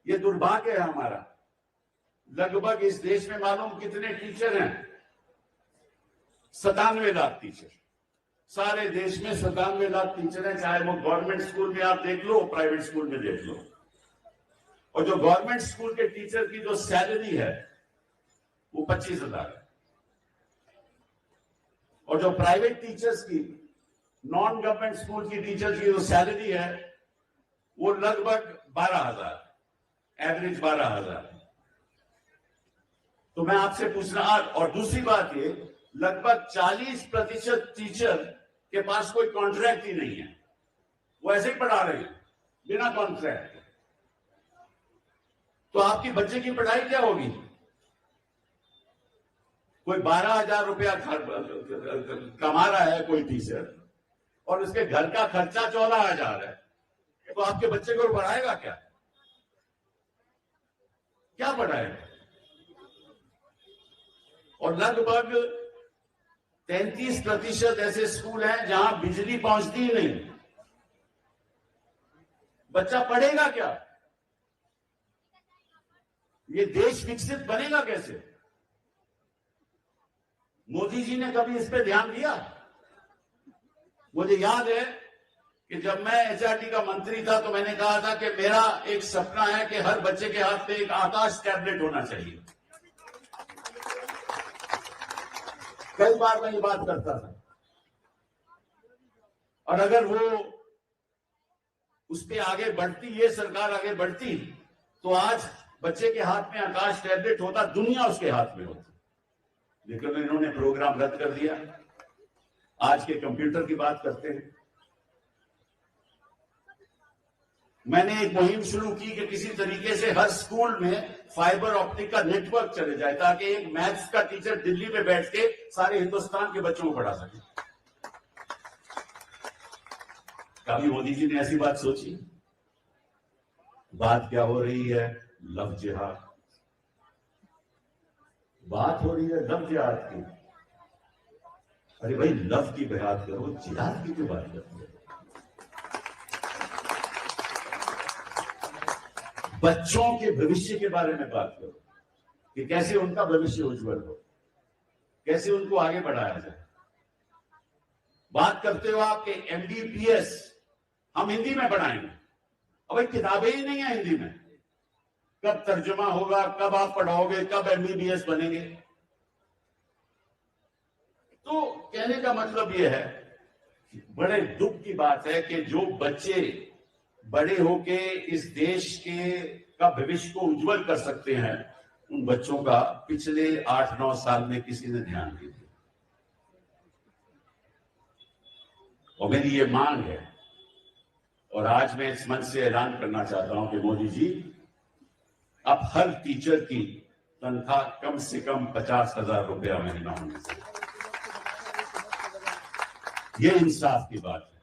A: ये दुर्भाग्य है हमारा, लगभग इस देश में मालूम कितने टीचर हैं? 97 लाख टीचर। सारे देश में 97 लाख टीचर हैं, चाहे वो गवर्नमेंट स्कूल में आप देख लो, प्राइवेट स्कूल में देख लो। और जो गवर्नमेंट स्कूल के टीचर की जो सैलरी है वो 25,000 है, और जो प्राइवेट टीचर्स की, नॉन गवर्नमेंट स्कूल की टीचर्स की जो सैलरी है वो लगभग 12,000, एवरेज 12,000। तो मैं आपसे पूछना, और दूसरी बात ये, लगभग 40% टीचर के पास कोई कॉन्ट्रैक्ट ही नहीं है, वो ऐसे ही पढ़ा रहे हैं बिना कॉन्ट्रैक्ट के। तो आपकी बच्चे की पढ़ाई क्या होगी? कोई 12,000 रुपया कमा रहा है कोई टीचर, और उसके घर का खर्चा 14,000 है, तो आपके बच्चे को पढ़ाएगा क्या? क्या पढ़ाएगा? और लगभग 33% ऐसे स्कूल हैं जहां बिजली पहुंचती ही नहीं। बच्चा पढ़ेगा क्या? ये देश विकसित बनेगा कैसे? मोदी जी ने कभी इस पे ध्यान दिया? मुझे याद है कि जब मैं HRD का मंत्री था तो मैंने कहा था कि मेरा एक सपना है कि हर बच्चे के हाथ में एक आकाश टैबलेट होना चाहिए। कई बार मैं ये बात करता था, और अगर वो उस पे आगे बढ़ती, ये सरकार आगे बढ़ती, तो आज बच्चे के हाथ में आकाश टैबलेट होता, दुनिया उसके हाथ में होती। लेकिन इन्होंने प्रोग्राम रद्द कर दिया। आज के कंप्यूटर की बात करते हैं। मैंने एक मुहिम शुरू की कि किसी तरीके से हर स्कूल में फाइबर ऑप्टिक का नेटवर्क चले जाए, ताकि एक मैथ्स का टीचर दिल्ली में बैठ के सारे हिंदुस्तान के बच्चों को पढ़ा सके। कभी मोदी जी ने ऐसी बात सोची? बात क्या हो रही है? लव जिहाद। बात हो रही है लव जिहाद की। अरे भाई, लव की बात करो, जिहाद की क्यों बात करते हो? बच्चों के भविष्य के बारे में बात करो कि कैसे उनका भविष्य उज्जवल हो, कैसे उनको आगे बढ़ाया जाए। बात करते हो आप कि MBBS हम हिंदी में पढ़ाएंगे। अब भाई किताबें ही नहीं है हिंदी में, कब तर्जुमा होगा, कब आप पढ़ाओगे, कब MBBS बनेंगे? तो कहने का मतलब यह है, बड़े दुख की बात है कि जो बच्चे बड़े होके इस देश के का भविष्य को उज्जवल कर सकते हैं, उन बच्चों का पिछले 8-9 साल में किसी ने ध्यान नहीं दिया। और मेरी ये मांग है, और आज मैं इस मंच से ऐलान करना चाहता हूं कि मोदी जी, अब हर टीचर की तनख्वाह कम से कम 50,000 रुपया महीना होनी चाहिए। ये इंसाफ की बात है।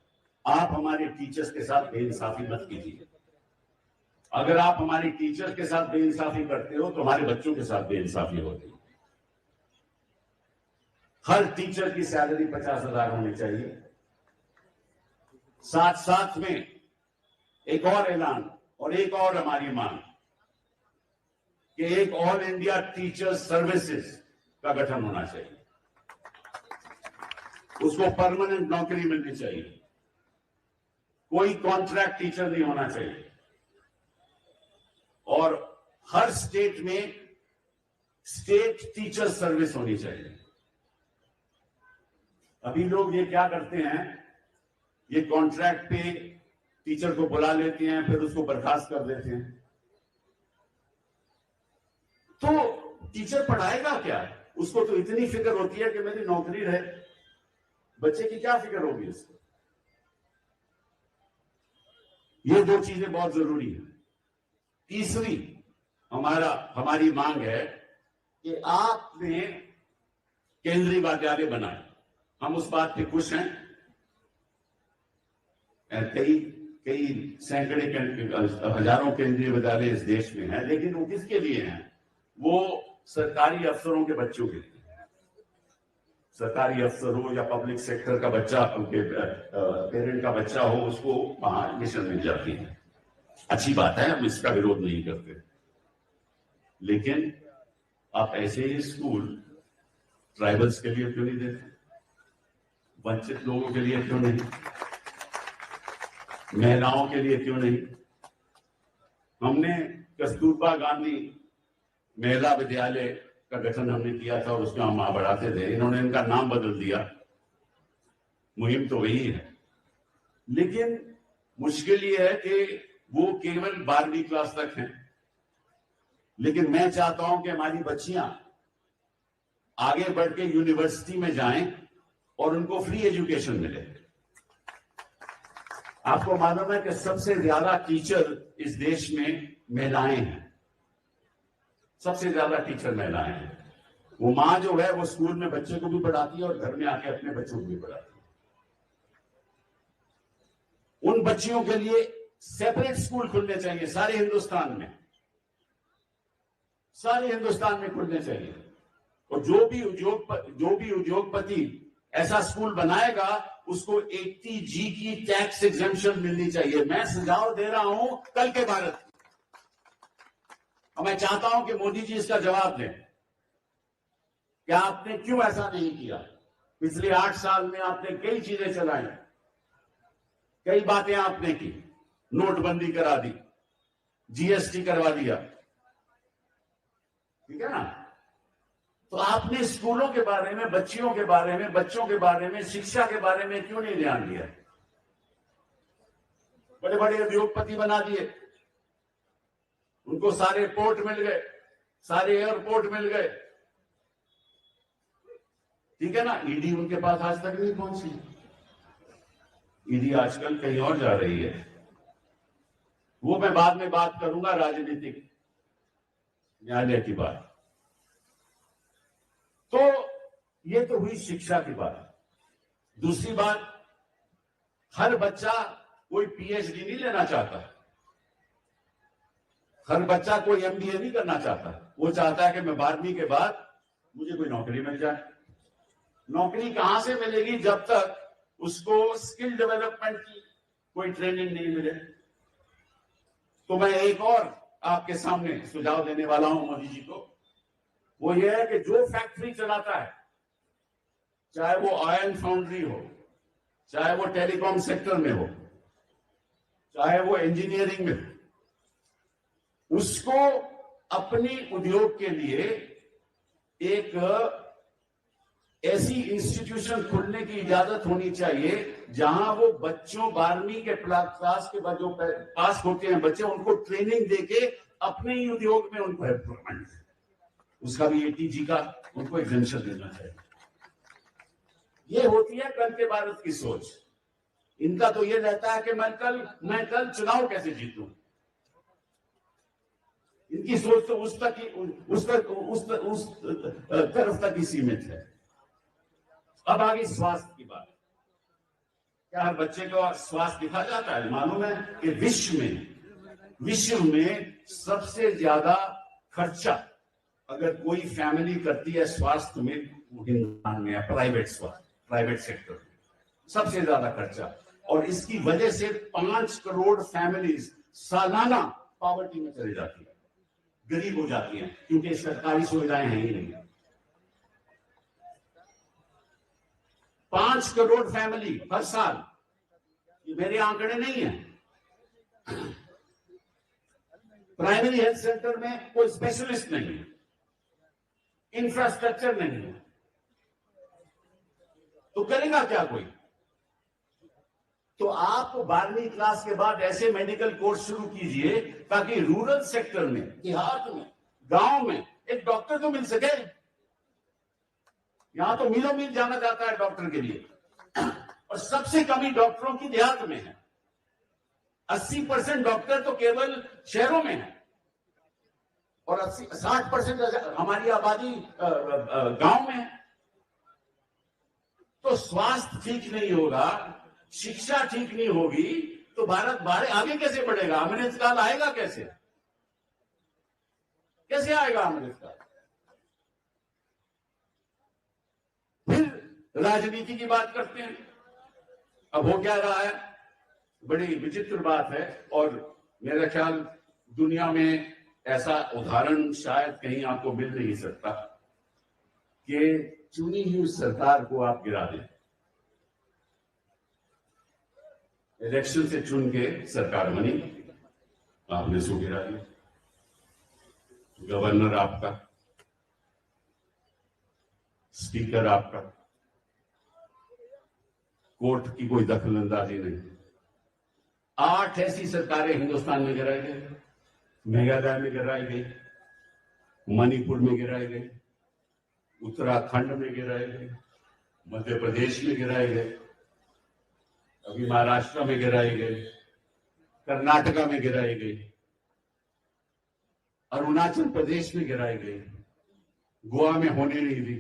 A: आप हमारे टीचर्स के साथ बेइंसाफी मत कीजिए। अगर आप हमारे टीचर के साथ बेइंसाफी करते हो तो हमारे बच्चों के साथ बेइंसाफी होती है। हर टीचर की सैलरी 50,000 होनी चाहिए। साथ साथ में एक और ऐलान और एक और हमारी मांग कि एक ऑल इंडिया टीचर सर्विसेज का गठन होना चाहिए। उसको परमानेंट नौकरी मिलनी चाहिए, कोई कॉन्ट्रैक्ट टीचर नहीं होना चाहिए, और हर स्टेट में स्टेट टीचर सर्विस होनी चाहिए। अभी लोग ये क्या करते हैं, ये कॉन्ट्रैक्ट पे टीचर को बुला लेते हैं, फिर उसको बर्खास्त कर देते हैं। तो टीचर पढ़ाएगा क्या? उसको तो इतनी फिक्र होती है कि मेरी नौकरी रहे, बच्चे की क्या फिक्र होगी उसको? ये दो चीजें बहुत जरूरी है। तीसरी हमारी मांग है कि आपने केंद्रीय विद्यालय बनाए। हम उस बात पे खुश हैं। कई सैकड़े हजारों केंद्रीय विद्यालय इस देश में हैं, लेकिन वो किसके लिए हैं? वो सरकारी अफसरों के बच्चों के लिए। सरकारी अफसर हो या पब्लिक सेक्टर का बच्चा, उनके पेरेंट का बच्चा हो, उसको वहां एडमिशन मिल जाती है। अच्छी बात है, हम इसका विरोध नहीं करते, लेकिन आप ऐसे ही स्कूल ट्राइबल्स के लिए क्यों नहीं देते? वंचित लोगों के लिए क्यों नहीं? महिलाओं के लिए क्यों नहीं? हमने कस्तूरबा गांधी महिला विद्यालय का गठन हमने किया था और उसमें हम बढ़ाते थे। इन्होंने इनका नाम बदल दिया। मुहिम तो वही है, लेकिन मुश्किल ये है कि वो केवल 12वीं क्लास तक हैं। लेकिन मैं चाहता हूं कि हमारी बच्चियां आगे बढ़ के यूनिवर्सिटी में जाएं और उनको फ्री एजुकेशन मिले। आपको मालूम है कि सबसे ज्यादा टीचर इस देश में महिलाएं हैं। सबसे ज्यादा टीचर महिलाएं हैं। वो माँ जो है वो स्कूल में बच्चे को भी पढ़ाती है और घर में आके अपने बच्चों को भी पढ़ाती है। उन बच्चियों के लिए सेपरेट स्कूल खुलने चाहिए सारे हिंदुस्तान में खुलने चाहिए। और जो भी उद्योगपति ऐसा स्कूल बनाएगा उसको 80G की टैक्स एग्जेम्पशन मिलनी चाहिए। मैं सुझाव दे रहा हूं कल के भारत की, और मैं चाहता हूं कि मोदी जी इसका जवाब दें कि आपने क्यों ऐसा नहीं किया। पिछले 8 साल में आपने कई चीजें चलाई, कई बातें आपने की। नोटबंदी करा दी, GST करवा दिया, ठीक है ना? तो आपने स्कूलों के बारे में, बच्चियों के बारे में, बच्चों के बारे में, शिक्षा के बारे में क्यों नहीं ध्यान दिया? बड़े बड़े उद्योगपति बना दिए, उनको सारे पोर्ट मिल गए, सारे एयरपोर्ट मिल गए, ठीक है ना? ईडी उनके पास आज तक नहीं पहुंची। ईडी आजकल कहीं और जा रही है। वो मैं बाद में बात करूंगा, राजनीतिक न्यायालय की बात। तो ये तो हुई शिक्षा की बात। दूसरी बात, हर बच्चा कोई PhD नहीं लेना चाहता, हर बच्चा कोई MBA नहीं करना चाहता। वो चाहता है कि मैं 12वीं के बाद मुझे कोई नौकरी मिल जाए। नौकरी कहां से मिलेगी जब तक उसको स्किल डेवलपमेंट की कोई ट्रेनिंग नहीं मिले? तो मैं एक और आपके सामने सुझाव देने वाला हूं मोदी जी को। वो ये है कि जो फैक्ट्री चलाता है, चाहे वो आयरन फाउंड्री हो, चाहे वो टेलीकॉम सेक्टर में हो, चाहे वो इंजीनियरिंग में हो, उसको अपनी उद्योग के लिए एक ऐसी इंस्टीट्यूशन खोलने की इजाजत होनी चाहिए जहां वो बच्चों 12वीं के क्लास के बाद जो पास होते हैं बच्चे, उनको ट्रेनिंग देके अपने ही उद्योग में उनको एम्प्लॉयमेंट, उसका भी 80G का उनको एग्जेम्पशन देना चाहिए। ये होती है कल के भारत की सोच। इनका तो ये रहता है कि मैं कल चुनाव कैसे जीतूं। इनकी सोच तो उस तरफ तक ही सीमित है। अब आगे स्वास्थ्य की बात। क्या हर बच्चे को स्वास्थ्य दिखा जाता है? मालूम है कि विश्व में सबसे ज्यादा खर्चा अगर कोई फैमिली करती है स्वास्थ्य में, हिंदुस्तान में प्राइवेट स्वास्थ्य, प्राइवेट सेक्टर में सबसे ज्यादा खर्चा, और इसकी वजह से 5 करोड़ फैमिलीज सालाना पॉवर्टी में चली जाती है, गरीब हो जाती हैं, क्योंकि सरकारी सुविधाएं हैं ही नहीं। 5 करोड़ फैमिली हर साल, ये मेरे आंकड़े नहीं है। प्राइमरी हेल्थ सेंटर में कोई स्पेशलिस्ट नहीं है, इंफ्रास्ट्रक्चर नहीं है, तो करेगा क्या कोई? तो आप 12वीं क्लास के बाद ऐसे मेडिकल कोर्स शुरू कीजिए ताकि रूरल सेक्टर में, देहात में, गांव में एक डॉक्टर तो मिल सके। यहां तो मीलों मील जाना जाता है डॉक्टर के लिए, और सबसे कमी डॉक्टरों की देहात में है। 80% डॉक्टर तो केवल शहरों में है, और 60% हमारी आबादी गांव में है। तो स्वास्थ्य ठीक नहीं होगा, शिक्षा ठीक नहीं होगी, तो भारत बाहर आगे कैसे बढ़ेगा? अमृतकाल आएगा कैसे? कैसे आएगा अमृतकाल? फिर राजनीति की बात करते हैं। अब हो क्या रहा है, बड़ी विचित्र बात है, और मेरा ख्याल दुनिया में ऐसा उदाहरण शायद कहीं आपको मिल नहीं सकता कि चुनी हुई सरकार को आप गिरा दें। इलेक्शन से चुन के सरकार बनी, आपने सो गिरा दिया। गवर्नर आपका, स्पीकर आपका, कोर्ट की कोई दखलंदाजी नहीं। 8 ऐसी सरकारें हिंदुस्तान में गिराई गई, मेघालय में गिराई गई, मणिपुर में गिराई गई, उत्तराखंड में गिराई गई, मध्य प्रदेश में गिराई गई, अभी महाराष्ट्र में गिराई गई, कर्नाटका में गिराई गई, अरुणाचल प्रदेश में गिराई गई, गोवा में होने नहीं दी।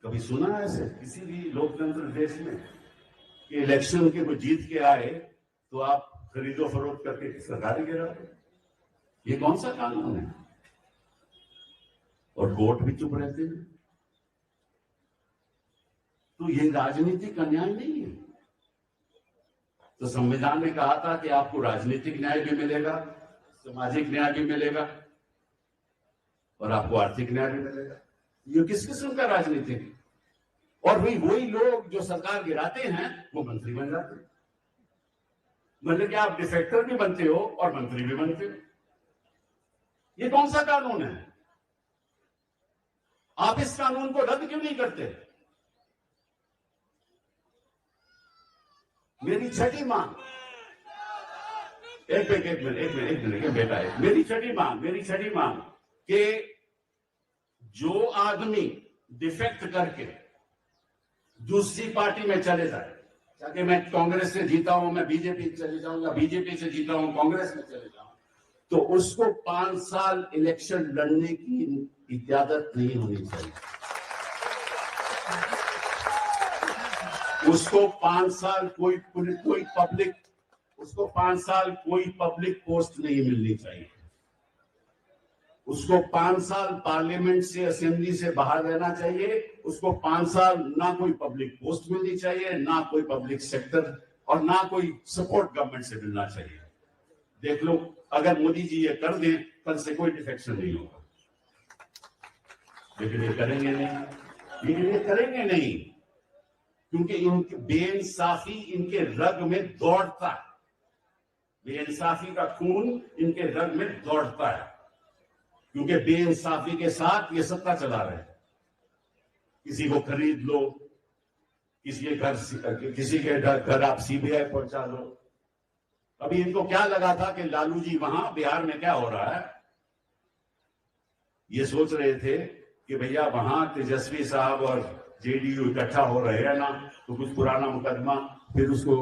A: कभी सुना ऐसे किसी भी लोकतंत्र देश में कि इलेक्शन के वो जीत के आए तो आप खरीदो फरोख्त करके सरकार गिरा दो? ये कौन सा कानून है? और कोर्ट भी चुप रहते हैं। तो ये राजनीतिक अन्याय नहीं है। तो संविधान ने कहा था कि आपको राजनीतिक न्याय भी मिलेगा, सामाजिक न्याय भी मिलेगा, और आपको आर्थिक न्याय भी मिलेगा। ये किस किस्म का राजनीतिक? और वही लोग जो सरकार गिराते हैं वो मंत्री बन जाते हैं। मतलब कि आप डिफेक्टर भी बनते हो और मंत्री भी बनते हो। ये कौन सा कानून है? आप इस कानून को रद्द क्यों नहीं करते? मेरी छठी मांग, एक मिनट बेटा है, मेरी छठी मांग कि जो आदमी डिफेक्ट करके दूसरी पार्टी में चले जाए, चाहे मैं कांग्रेस से जीता हूं, मैं बीजेपी चले जाऊं, या बीजेपी से जीता हूं कांग्रेस में चले जाऊं, तो उसको 5 साल इलेक्शन लड़ने की इजाजत नहीं होनी चाहिए। उसको 5 साल कोई पब्लिक पोस्ट नहीं मिलनी चाहिए। उसको 5 साल पार्लियामेंट से, असेंबली से बाहर रहना चाहिए। उसको 5 साल ना कोई पब्लिक पोस्ट मिलनी चाहिए, ना कोई पब्लिक सेक्टर, और ना कोई सपोर्ट गवर्नमेंट से मिलना चाहिए। देख लो, अगर मोदी जी ये कर दें, कल से कोई डिफेक्शन नहीं होगा। लेकिन ये करेंगे नहीं, क्योंकि इनकी बेइंसाफी इनके रग में दौड़ता है। बेइंसाफी का खून इनके रग में दौड़ता है, क्योंकि बेइंसाफी के साथ ये सत्ता चला रहे हैं। किसी को खरीद लो, किसी के घर आप सीबीआई पहुंचा दो। अभी इनको क्या लगा था कि लालू जी वहां बिहार में क्या हो रहा है, ये सोच रहे थे कि भैया वहां तेजस्वी साहब और जेडीयू इकट्ठा हो रहे हैं ना, तो कुछ पुराना मुकदमा, फिर उसको,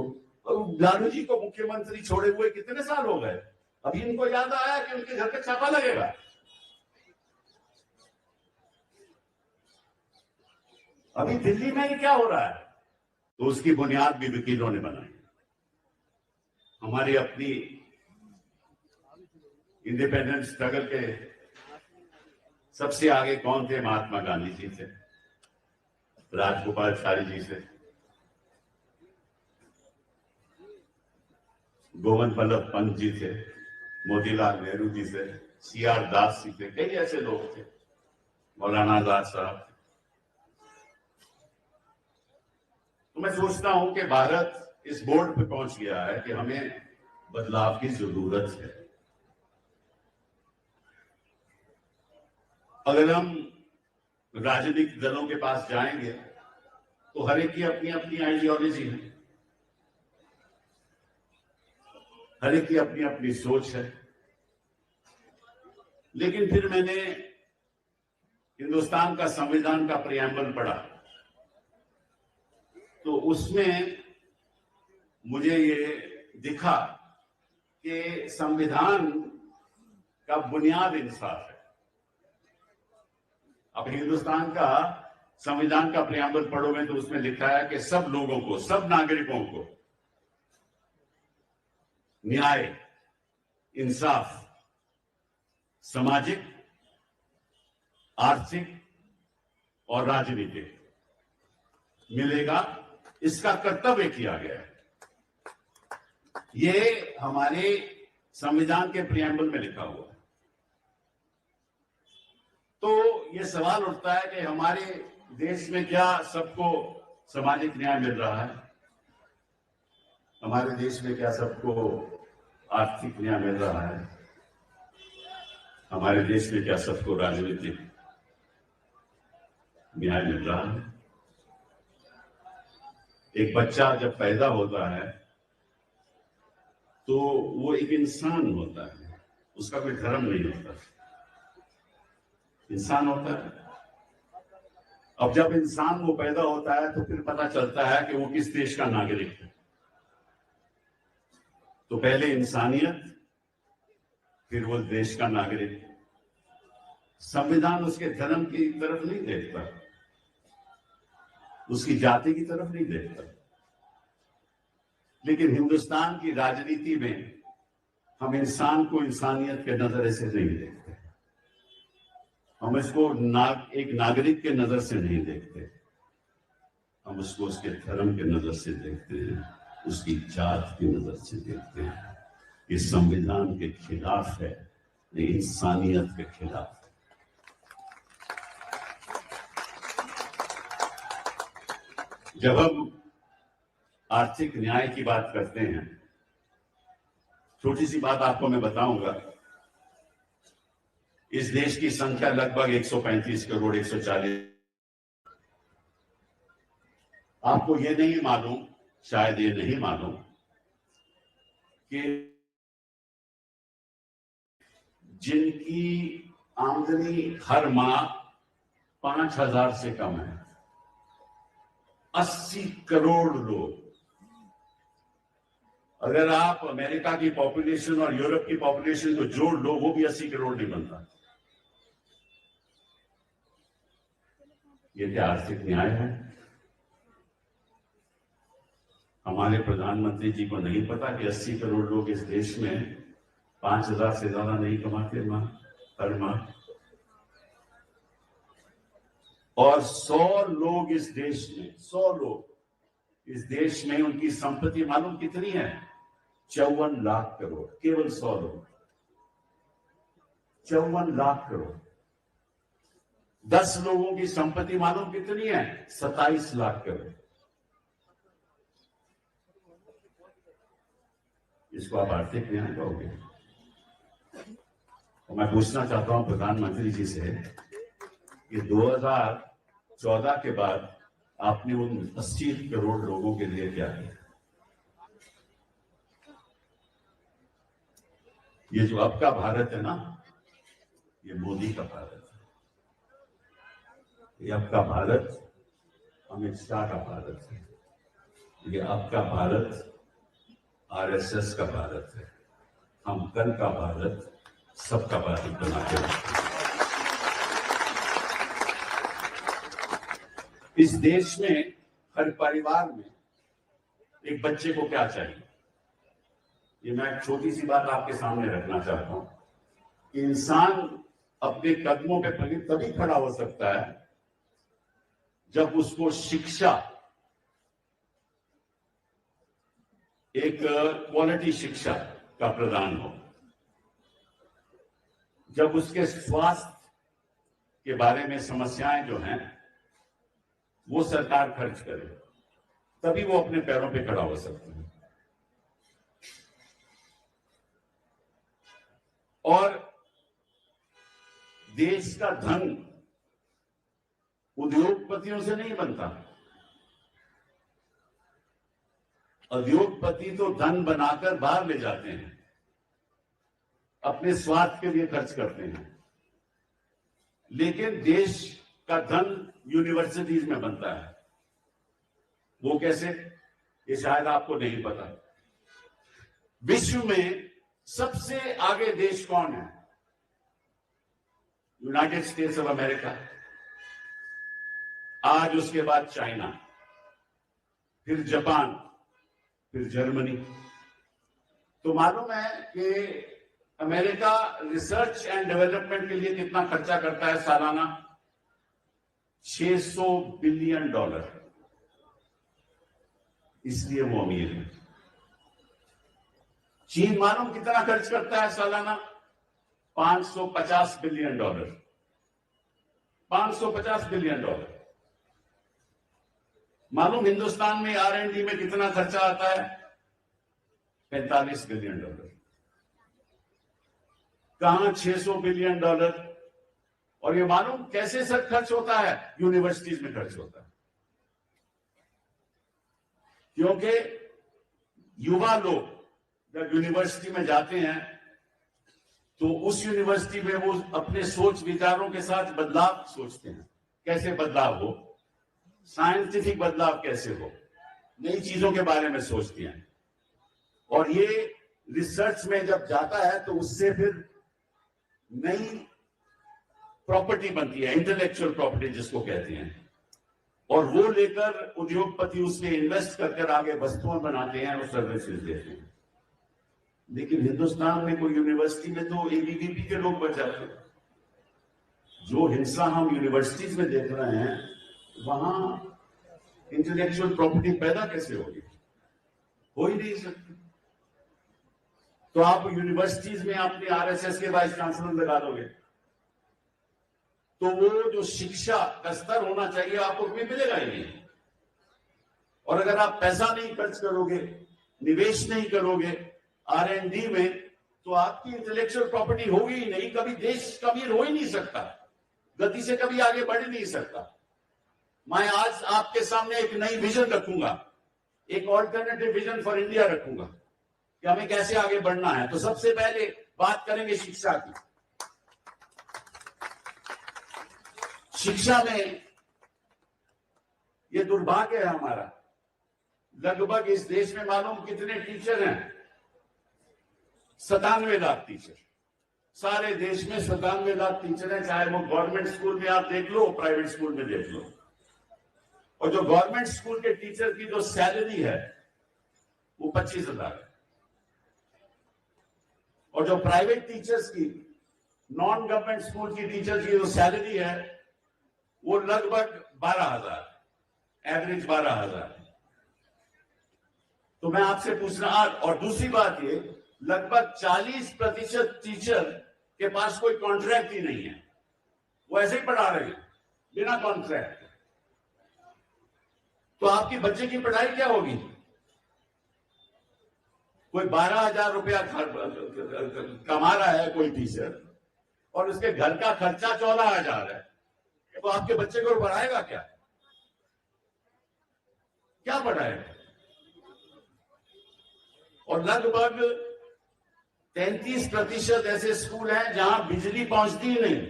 A: लालू जी को मुख्यमंत्री छोड़े हुए कितने साल हो गए, अभी इनको याद आया कि उनके घर पे छापा लगेगा। अभी दिल्ली में ही क्या हो रहा है, तो उसकी बुनियाद भी वकीलों ने बनाई। हमारी अपनी इंडिपेंडेंस स्ट्रगल के सबसे आगे कौन थे? महात्मा गांधी जी थे, राजगोपालाचारी जी से, गोविंद बल्लभ पंत जी थे, मोतीलाल नेहरू जी से, CR दास जी थे, कई ऐसे लोग थे, मौलाना आजाद साहब। तो मैं सोचता हूं कि भारत इस बोर्ड पे पहुंच गया है कि हमें बदलाव की जरूरत है। अगर हम राजनीतिक दलों के पास जाएंगे तो हर एक की अपनी अपनी आइडियोलॉजी है, हर एक की अपनी अपनी सोच है। लेकिन फिर मैंने हिंदुस्तान का संविधान का प्रियम्बल पढ़ा, तो उसमें मुझे ये दिखा कि संविधान का बुनियाद इंसाफ है। अब हिंदुस्तान का संविधान का प्रियम्बल पढ़ोगे तो उसमें लिखा है कि सब लोगों को, सब नागरिकों को न्याय, इंसाफ, सामाजिक, आर्थिक और राजनीतिक मिलेगा, इसका कर्तव्य किया गया है। ये हमारे संविधान के प्रियम्बल में लिखा हुआ है। तो ये सवाल उठता है कि हमारे देश में क्या सबको सामाजिक न्याय मिल रहा है? हमारे देश में क्या सबको आर्थिक न्याय मिल रहा है? हमारे देश में क्या सबको राजनीतिक न्याय मिल रहा है? एक बच्चा जब पैदा होता है तो वो एक इंसान होता है, उसका कोई धर्म नहीं होता, इंसान होता है। अब जब इंसान वो पैदा होता है तो फिर पता चलता है कि वो किस देश का नागरिक है। तो पहले इंसानियत, फिर वो देश का नागरिक। संविधान उसके धर्म की तरफ नहीं देखता, उसकी जाति की तरफ नहीं देखता। लेकिन हिंदुस्तान की राजनीति में हम इंसान को इंसानियत के नजर से नहीं देखते, हम इसको एक नागरिक के नजर से नहीं देखते, हम उसको उसके धर्म के नजर से देखते हैं, उसकी जात की नजर से देखते हैं। ये संविधान के खिलाफ है, ये इंसानियत के खिलाफ है। जब हम आर्थिक न्याय की बात करते हैं, छोटी सी बात आपको मैं बताऊंगा। इस देश की संख्या लगभग 135 करोड़ 140। आपको ये नहीं मालूम, शायद ये नहीं मालूम कि जिनकी आमदनी हर माह 5,000 से कम है, 80 करोड़ लोग। अगर आप अमेरिका की पॉपुलेशन और यूरोप की पॉपुलेशन को जोड़ लो, वो भी 80 करोड़ नहीं बनता। ये क्या आर्थिक न्याय है? हमारे प्रधानमंत्री जी को नहीं पता कि 80 करोड़ लोग इस देश में 5,000 से ज्यादा नहीं कमाते हर माह, और 100 लोग इस देश में, 100 लोग इस देश में, उनकी संपत्ति मालूम कितनी है? 54 लाख करोड़। केवल 100 लोग, 54 लाख करोड़। 10 लोगों की संपत्ति मालूम कितनी है? 27 लाख करोड़। इसको आप आर्थिक न्याय कहोगे? तो मैं पूछना चाहता हूं प्रधानमंत्री जी से कि 2014 के बाद आपने उन 80 करोड़ लोगों के लिए क्या किया? ये जो अब का भारत है ना, ये मोदी का भारत है। ये अब का भारत अमित शाह का भारत है। ये अब का भारत RSS का भारत है। हम कल का भारत सबका भारत बना के रखते हैं। इस देश में हर परिवार में एक बच्चे को क्या चाहिए? ये मैं एक छोटी सी बात आपके सामने रखना चाहता हूं। इंसान अपने कदमों पे तभी खड़ा हो सकता है जब उसको शिक्षा, एक क्वालिटी शिक्षा का प्रदान हो, जब उसके स्वास्थ्य के बारे में समस्याएं जो हैं वो सरकार खर्च करे, तभी वो अपने पैरों पे खड़ा हो सकता है। और देश का धन उद्योगपतियों से नहीं बनता। उद्योगपति तो धन बनाकर बाहर ले जाते हैं, अपने स्वार्थ के लिए खर्च करते हैं, लेकिन देश का धन यूनिवर्सिटीज में बनता है। वो कैसे, ये शायद आपको नहीं पता। विश्व में सबसे आगे देश कौन है? यूनाइटेड स्टेट्स ऑफ अमेरिका, आज उसके बाद चाइना, फिर जापान, फिर जर्मनी। तो मालूम है कि अमेरिका रिसर्च एंड डेवलपमेंट के लिए कितना खर्चा करता है सालाना? $600 बिलियन। इसलिए वो अमीर है। चीन मालूम कितना खर्च करता है सालाना? $550 बिलियन। $550 बिलियन। मालूम हिंदुस्तान में R&D में कितना खर्चा आता है? $45 बिलियन। कहां $600 बिलियन? और ये मालूम कैसे सर खर्च होता है? यूनिवर्सिटीज में खर्च होता है, क्योंकि युवा लोग जब यूनिवर्सिटी में जाते हैं तो उस यूनिवर्सिटी में वो अपने सोच विचारों के साथ बदलाव सोचते हैं। कैसे बदलाव हो, साइंटिफिक बदलाव कैसे हो, नई चीजों के बारे में सोचते हैं। और ये रिसर्च में जब जाता है तो उससे फिर नई प्रॉपर्टी बनती है, इंटेलेक्चुअल प्रॉपर्टी जिसको कहते हैं, और वो लेकर उद्योगपति उसमें इन्वेस्ट कर आगे वस्तुएं बनाते हैं और सर्विसेज देते हैं। लेकिन हिंदुस्तान में कोई यूनिवर्सिटी में तो ABVP के लोग बच जाते हैं। जो हिंसा हम यूनिवर्सिटीज में देख रहे हैं, वहां इंटेलेक्चुअल प्रॉपर्टी पैदा कैसे होगी? हो ही नहीं सकती। तो आप यूनिवर्सिटीज में अपने RSS के वाइस चांसलर लगा दोगे तो वो जो शिक्षा का स्तर होना चाहिए आपको कभी मिलेगा ही नहीं। और अगर आप पैसा नहीं खर्च करोगे, निवेश नहीं करोगे R&D में, तो आपकी इंटेलेक्चुअल प्रॉपर्टी होगी ही नहीं। कभी देश अमीर हो ही नहीं सकता, गति से कभी आगे बढ़ ही नहीं सकता। मैं आज आपके सामने एक नई विजन रखूंगा, एक ऑल्टरनेटिव विजन फॉर इंडिया रखूंगा कि हमें कैसे आगे बढ़ना है। तो सबसे पहले बात करेंगे शिक्षा की। शिक्षा में ये दुर्भाग्य है हमारा, लगभग इस देश में मालूम कितने टीचर हैं? 97 लाख टीचर। सारे देश में 97 लाख टीचर हैं, चाहे वो गवर्नमेंट स्कूल में आप देख लो, प्राइवेट स्कूल में देख लो। और जो गवर्नमेंट स्कूल के टीचर की जो सैलरी है वो 25,000 है, और जो प्राइवेट टीचर्स की, नॉन गवर्नमेंट स्कूल की टीचर्स की जो सैलरी है वो लगभग 12,000, एवरेज 12,000। तो मैं आपसे पूछना, और दूसरी बात ये, लगभग 40% टीचर के पास कोई कॉन्ट्रैक्ट ही नहीं है, वो ऐसे ही पढ़ा रहे हैं बिना कॉन्ट्रैक्ट। तो आपकी बच्चे की पढ़ाई क्या होगी? कोई 12,000 रुपया कमा रहा है कोई टीचर, और उसके घर का खर्चा 14,000 है, तो आपके बच्चे को पढ़ाएगा क्या? क्या पढ़ाएगा? और लगभग 33% ऐसे स्कूल हैं जहां बिजली पहुंचती ही नहीं।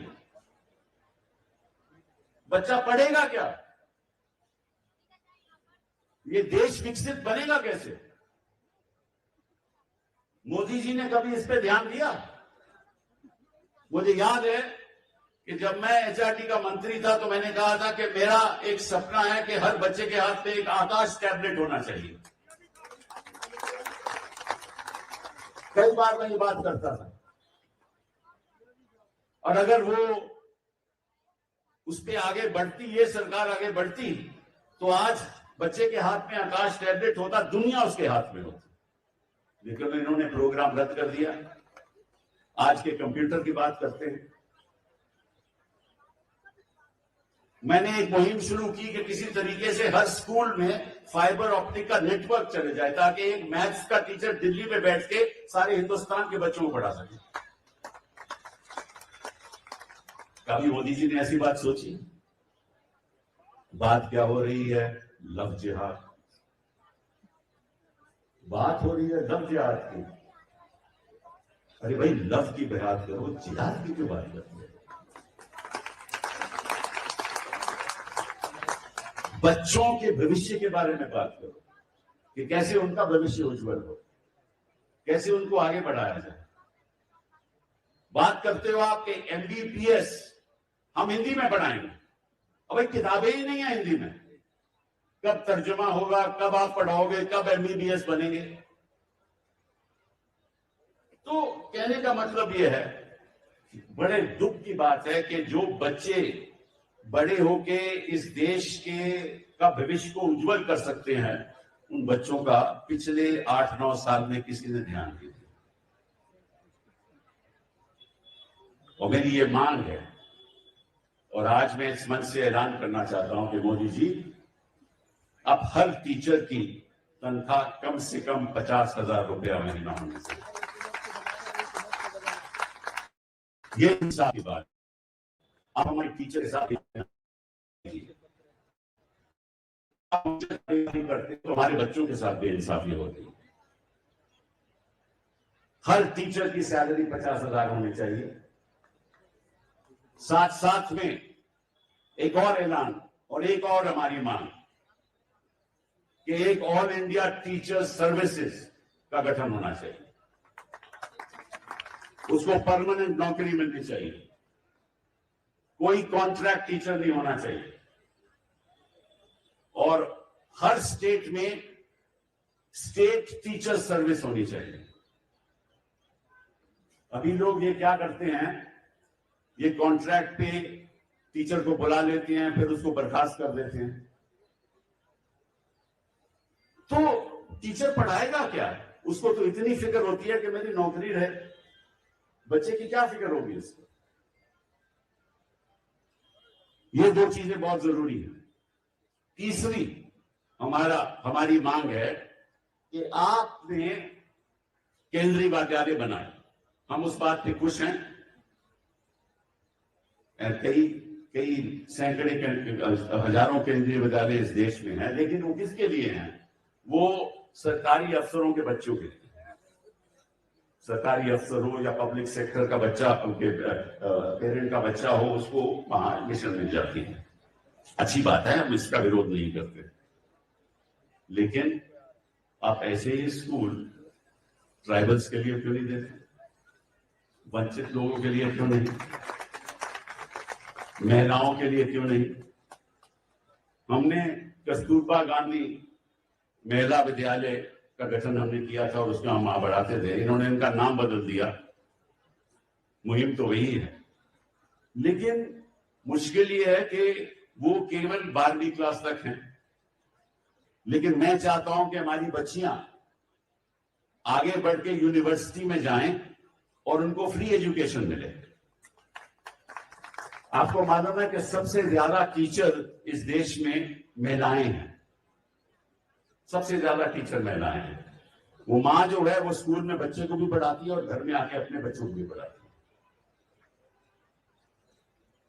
A: बच्चा पढ़ेगा क्या? ये देश विकसित बनेगा कैसे? मोदी जी ने कभी इस पे ध्यान दिया? मुझे याद है कि जब मैं HRD का मंत्री था तो मैंने कहा था कि मेरा एक सपना है कि हर बच्चे के हाथ में एक आकाश टैबलेट होना चाहिए। कई बार मैं ये बात करता था। और अगर वो उस पे आगे बढ़ती, ये सरकार आगे बढ़ती, तो आज बच्चे के हाथ में आकाश टैबलेट होता, दुनिया उसके हाथ में होती। लेकिन इन्होंने प्रोग्राम रद्द कर दिया। आज के कंप्यूटर की बात करते हैं। मैंने एक मुहिम शुरू की कि किसी तरीके से हर स्कूल में फाइबर ऑप्टिक का नेटवर्क चले जाए, ताकि एक मैथ्स का टीचर दिल्ली में बैठ के सारे हिंदुस्तान के बच्चों को पढ़ा सके। कभी मोदी जी ने ऐसी बात सोची? बात क्या हो रही है? लव जिहाद। बात हो रही है लव जिहाद की। अरे भाई, लव की बात करो, जिहाद की क्यों बात करते हो? बच्चों के भविष्य के बारे में बात करो कि कैसे उनका भविष्य उज्जवल हो, कैसे उनको आगे बढ़ाया जाए। बात करते हो आपके MBBS हम हिंदी में पढ़ाएंगे। अब भाई, किताबें ही नहीं है हिंदी में। कब तर्जुमा होगा, कब आप पढ़ाओगे, कब MBBS बनेंगे? तो कहने का मतलब यह है, बड़े दुख की बात है कि जो बच्चे बड़े होके इस देश का भविष्य को उज्जवल कर सकते हैं, उन बच्चों का पिछले 8-9 साल में किसी ने ध्यान नहीं दिया। और मेरी ये मांग है, और आज मैं इस मंच से ऐलान करना चाहता हूं कि मोदी जी, अब हर टीचर की तनख्वाह कम से कम 50,000 रुपया महीना होनी चाहिए। ये इंसाफ की बात। आप हमारे टीचर के साथ करते तो हमारे बच्चों के साथ बेइंसाफी होती। हर टीचर की सैलरी 50,000 होनी चाहिए। साथ साथ में एक और ऐलान और एक और हमारी मांग कि एक ऑल इंडिया टीचर सर्विसेज का गठन होना चाहिए। उसको परमानेंट नौकरी मिलनी चाहिए, कोई कॉन्ट्रैक्ट टीचर नहीं होना चाहिए। और हर स्टेट में स्टेट टीचर सर्विस होनी चाहिए। अभी लोग ये क्या करते हैं, ये कॉन्ट्रैक्ट पे टीचर को बुला लेते हैं, फिर उसको बर्खास्त कर देते हैं। तो टीचर पढ़ाएगा क्या? उसको तो इतनी फिक्र होती है कि मेरी नौकरी रहे, बच्चे की क्या फिक्र होगी उसको? ये दो चीजें बहुत जरूरी है। तीसरी हमारी मांग है कि आपने केंद्रीय विद्यालय बनाए। हम उस बात पे खुश हैं। कई सैकड़े हजारों केंद्रीय विद्यालय इस देश में हैं, लेकिन वो किसके लिए हैं? वो सरकारी अफसरों के बच्चों के लिए। सरकारी अफसर हो या पब्लिक सेक्टर का बच्चा, उनके पेरेंट का बच्चा हो, उसको वहां एडमिशन मिल जाती है। अच्छी बात है, हम इसका विरोध नहीं करते। लेकिन आप ऐसे ही स्कूल ट्राइबल्स के लिए क्यों नहीं देते? वंचित लोगों के लिए क्यों नहीं? महिलाओं के लिए क्यों नहीं? हमने कस्तूरबा गांधी महिला विद्यालय का गठन हमने किया था और उसमें हम वहां बढ़ाते थे। इन्होंने इनका नाम बदल दिया। मुहिम तो वही है, लेकिन मुश्किल ये है कि वो केवल 12वीं क्लास तक हैं। लेकिन मैं चाहता हूं कि हमारी बच्चियां आगे बढ़ के यूनिवर्सिटी में जाएं और उनको फ्री एजुकेशन मिले। आपको मालूम है कि सबसे ज्यादा टीचर इस देश में महिलाएं हैं। सबसे ज्यादा टीचर महिलाएं हैं। वो माँ जो है, वो स्कूल में बच्चे को भी पढ़ाती है और घर में आके अपने बच्चों को भी पढ़ाती है।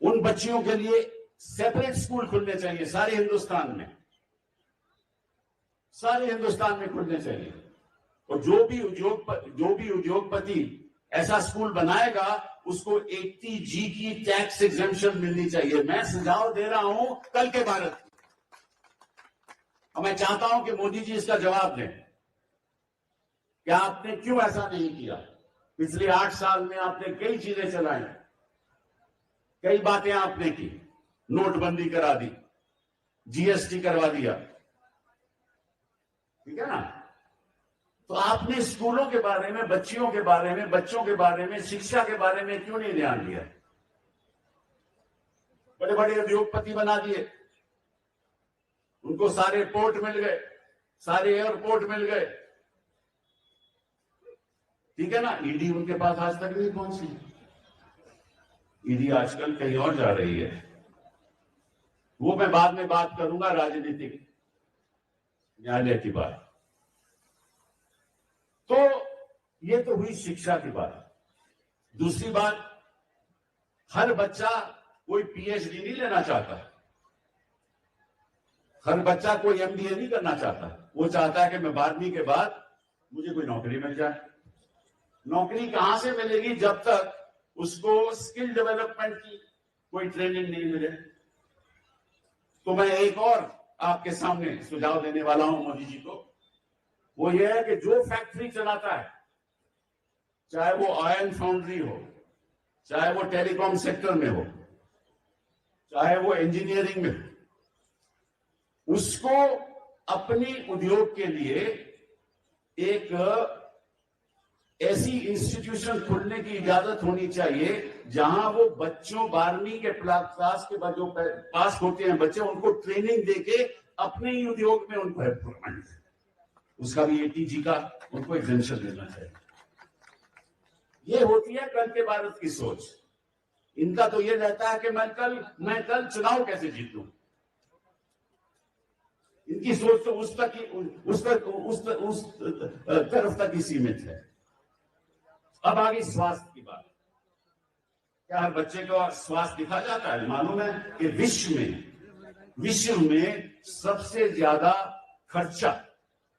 A: उन बच्चियों के लिए सेपरेट स्कूल खुलने चाहिए सारे हिंदुस्तान में। सारे हिंदुस्तान में खुलने चाहिए। और जो भी उद्योगपति ऐसा स्कूल बनाएगा, उसको 80G की टैक्स एग्जेम्पशन मिलनी चाहिए। मैं सुझाव दे रहा हूं कल के भारत। और मैं चाहता हूं कि मोदी जी इसका जवाब दें कि आपने क्यों ऐसा नहीं किया। पिछले 8 साल में आपने कई चीजें चलाई, कई बातें आपने की। नोटबंदी करा दी, GST करवा दिया, ठीक है ना? तो आपने स्कूलों के बारे में, बच्चियों के बारे में, बच्चों के बारे में, शिक्षा के बारे में क्यों नहीं ध्यान दिया? बड़े बड़े उद्योगपति बना दिए, उनको सारे पोर्ट मिल गए, सारे एयरपोर्ट मिल गए, ठीक है ना। ईडी उनके पास आज तक नहीं पहुंची। ईडी आजकल कहीं और जा रही है, वो मैं बाद में बात करूंगा, राजनीतिक न्यायालय की बात। तो ये तो हुई शिक्षा की बात। दूसरी बात, हर बच्चा कोई पीएचडी नहीं लेना चाहता, हर बच्चा कोई एमबीए नहीं करना चाहता। वो चाहता है कि मैं 12वीं के बाद मुझे कोई नौकरी मिल जाए। नौकरी कहां से मिलेगी जब तक उसको स्किल डेवलपमेंट की कोई ट्रेनिंग नहीं मिले। तो मैं एक और आपके सामने सुझाव देने वाला हूं मोदी जी को, वो ये है कि जो फैक्ट्री चलाता है, चाहे वो आयरन फाउंड्री हो, चाहे वो टेलीकॉम सेक्टर में हो, चाहे वो इंजीनियरिंग में हो, उसको अपनी उद्योग के लिए एक ऐसी इंस्टीट्यूशन खोलने की इजाजत होनी चाहिए जहां वो बच्चों 12वीं के क्लास के बाद जो पास होते हैं बच्चे, उनको ट्रेनिंग देके अपने ही उद्योग में उनको एम्प्लॉयमेंट, उसका भी एटीजी का उनको एग्जेम्पशन देना चाहिए। ये होती है कल के भारत की सोच। इनका तो ये रहता है कि मैं कल चुनाव कैसे जीतूं। इनकी सोच तो उस तरफ तक ही सीमित है। अब आगे स्वास्थ्य की बात। क्या हर बच्चे का स्वास्थ्य दिखा जाता है? मालूम है कि विश्व में सबसे ज्यादा खर्चा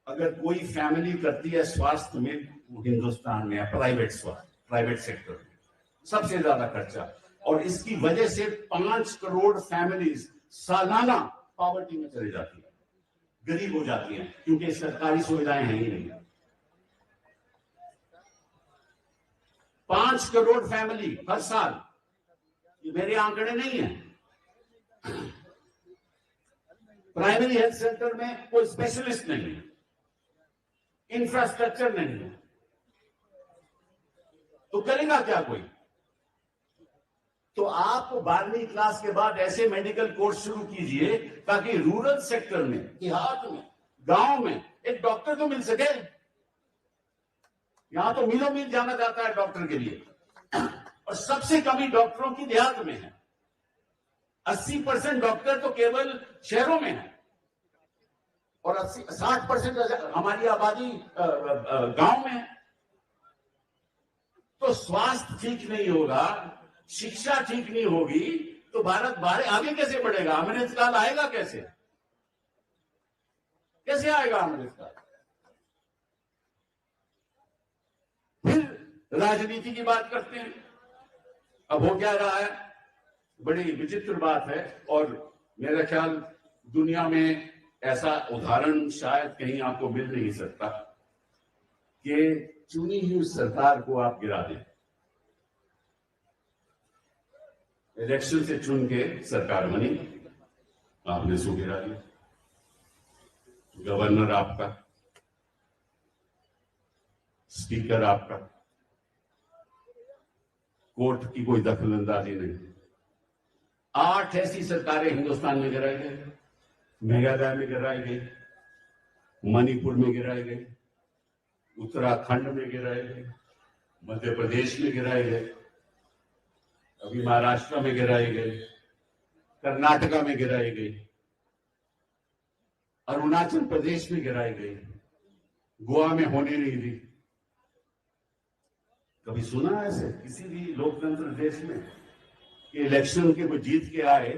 A: अगर कोई फैमिली करती है स्वास्थ्य में, वो हिंदुस्तान में है। प्राइवेट सेक्टर में सबसे ज्यादा खर्चा, और इसकी वजह से 5 करोड़ फैमिलीज सालाना पॉवर्टी में चली जाती है, गरीब हो जाती है, क्योंकि सरकारी सुविधाएं हैं ही नहीं। 5 करोड़ फैमिली हर साल, ये मेरे आंकड़े नहीं है। प्राइमरी हेल्थ सेंटर में कोई स्पेशलिस्ट नहीं है, इंफ्रास्ट्रक्चर नहीं है, तो करेगा क्या कोई? तो आप 12वीं क्लास के बाद ऐसे मेडिकल कोर्स शुरू कीजिए ताकि रूरल सेक्टर में, देहात में, गांव में एक डॉक्टर तो मिल सके। यहां तो मीलों मील जाना जाता है डॉक्टर के लिए, और सबसे कमी डॉक्टरों की देहात में है। 80% डॉक्टर तो केवल शहरों में है, और 60% हमारी आबादी गांव में है। तो स्वास्थ्य ठीक नहीं होगा, शिक्षा ठीक नहीं होगी, तो भारत आगे कैसे बढ़ेगा? अमृतकाल आएगा कैसे? कैसे आएगा अमृतकाल? फिर राजनीति की बात करते हैं। अब हो क्या रहा है, बड़ी विचित्र बात है, और मेरा ख्याल दुनिया में ऐसा उदाहरण शायद कहीं आपको मिल नहीं सकता कि चुनी हुई सरकार को आप गिरा दें। इलेक्शन से चुन के सरकार बनी, आपने उसको गिरा दिया। गवर्नर आपका, स्पीकर आपका, कोर्ट की कोई दखलंदाजी नहीं। 8 ऐसी सरकारें हिंदुस्तान में गिराई गई। मेघालय में गिराई गई, मणिपुर में गिराई गई, उत्तराखंड में गिराई गई, मध्य प्रदेश में गिराई गई, अभी महाराष्ट्र में गिराई गई, कर्नाटका में गिराई गई, अरुणाचल प्रदेश में गिराई गई, गोवा में होने नहीं दी। कभी सुना ऐसे किसी भी लोकतंत्र देश में कि इलेक्शन के वो जीत के आए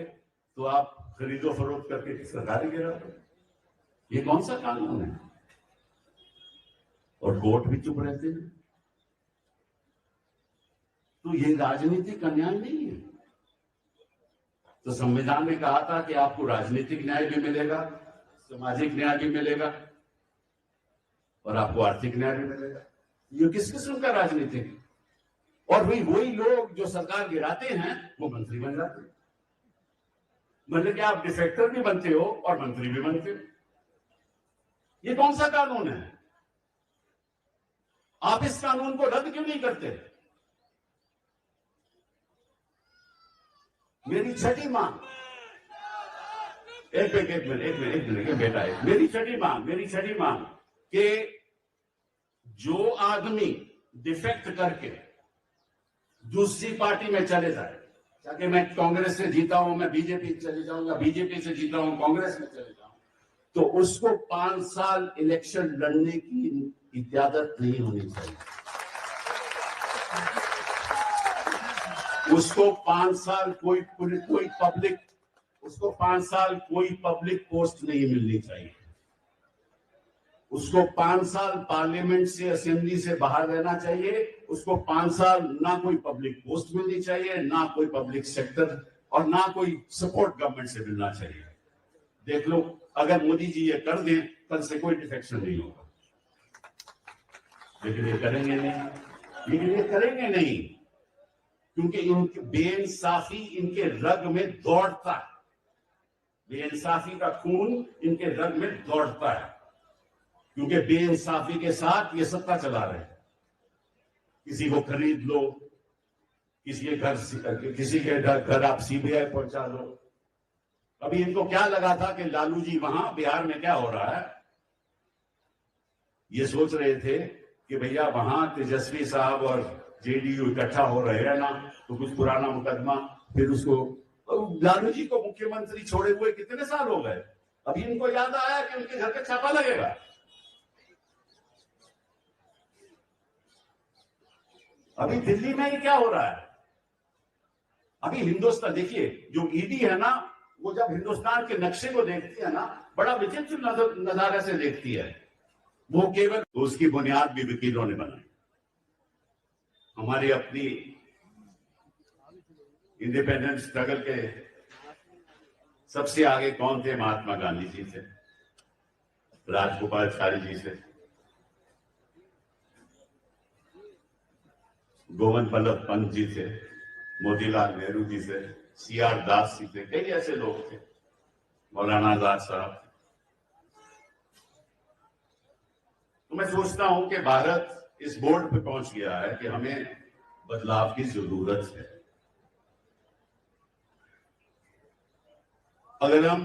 A: तो आप खरीदो फरोख्त करके सरकार गिरा दो? ये कौन सा कानून है? और कोर्ट भी चुप रहते हैं। तो ये राजनीतिक अन्याय नहीं है। तो संविधान ने कहा था कि आपको राजनीतिक न्याय भी मिलेगा, सामाजिक न्याय भी मिलेगा, और आपको आर्थिक न्याय भी मिलेगा। ये किस किस्म का राजनीतिक? और वही लोग जो सरकार गिराते हैं वो मंत्री बन जाते हैं। मतलब कि आप डिफेक्टर भी बनते हो और मंत्री भी बनते हो। ये कौन सा कानून है? आप इस कानून को रद्द क्यों नहीं करते? मेरी छठी मांग, एक मिनट बेटा, मेरी छठी मांग कि जो आदमी डिफेक्ट करके दूसरी पार्टी में चले जाए, ताकि मैं कांग्रेस से जीता हूं मैं बीजेपी चले जाऊंगा, बीजेपी से जीता हूं कांग्रेस में चले जाऊं, तो उसको 5 साल इलेक्शन लड़ने की इजाजत नहीं होनी चाहिए। उसको 5 साल कोई पब्लिक, उसको 5 साल कोई पब्लिक पोस्ट नहीं मिलनी चाहिए। उसको 5 साल पार्लियामेंट से, असेंबली से बाहर रहना चाहिए। उसको 5 साल ना कोई पब्लिक पोस्ट मिलनी चाहिए, ना कोई पब्लिक सेक्टर, और ना कोई सपोर्ट गवर्नमेंट से मिलना चाहिए। देख लो, अगर मोदी जी ये कर दें, कल से कोई डिफेक्शन नहीं होगा। लेकिन ये करेंगे नहीं, क्योंकि इनकी बेइंसाफी इनके रग में दौड़ता है। बेइंसाफी का खून इनके रग में दौड़ता है, क्योंकि बेइंसाफी के साथ ये सत्ता चला रहे हैं। किसी को खरीद लो, किसी के घर आप सीबीआई पहुंचा लो। अभी इनको क्या लगा था कि लालू जी वहां बिहार में क्या हो रहा है, ये सोच रहे थे कि भैया वहां तेजस्वी साहब और जेडीयू इकट्ठा हो रहे हैं ना, तो कुछ पुराना मुकदमा, फिर उसको, लालू जी को मुख्यमंत्री छोड़े हुए कितने साल हो गए। अभी इनको याद आया कि उनके घर पे छापा लगेगा। अभी दिल्ली में ही क्या हो रहा है, अभी हिंदुस्तान देखिए, जो ईडी है ना, वो जब हिंदुस्तान के नक्शे को देखती है ना, बड़ा विचित्र नजारे से देखती है। वो केवल, तो उसकी बुनियाद भी वकीलों ने बनाई। हमारी अपनी इंडिपेंडेंस स्ट्रगल के सबसे आगे कौन थे? महात्मा गांधी जी थे, राजगोपालाचारी जी से, गोविंद बल्लभ पंत जी थे, मोतीलाल नेहरू जी से, सीआर दास जी थे, कई ऐसे लोग थे, मौलाना आजाद साहब। तो मैं सोचता हूं कि भारत इस बोर्ड पे पहुंच गया है कि हमें बदलाव की जरूरत है। अगर हम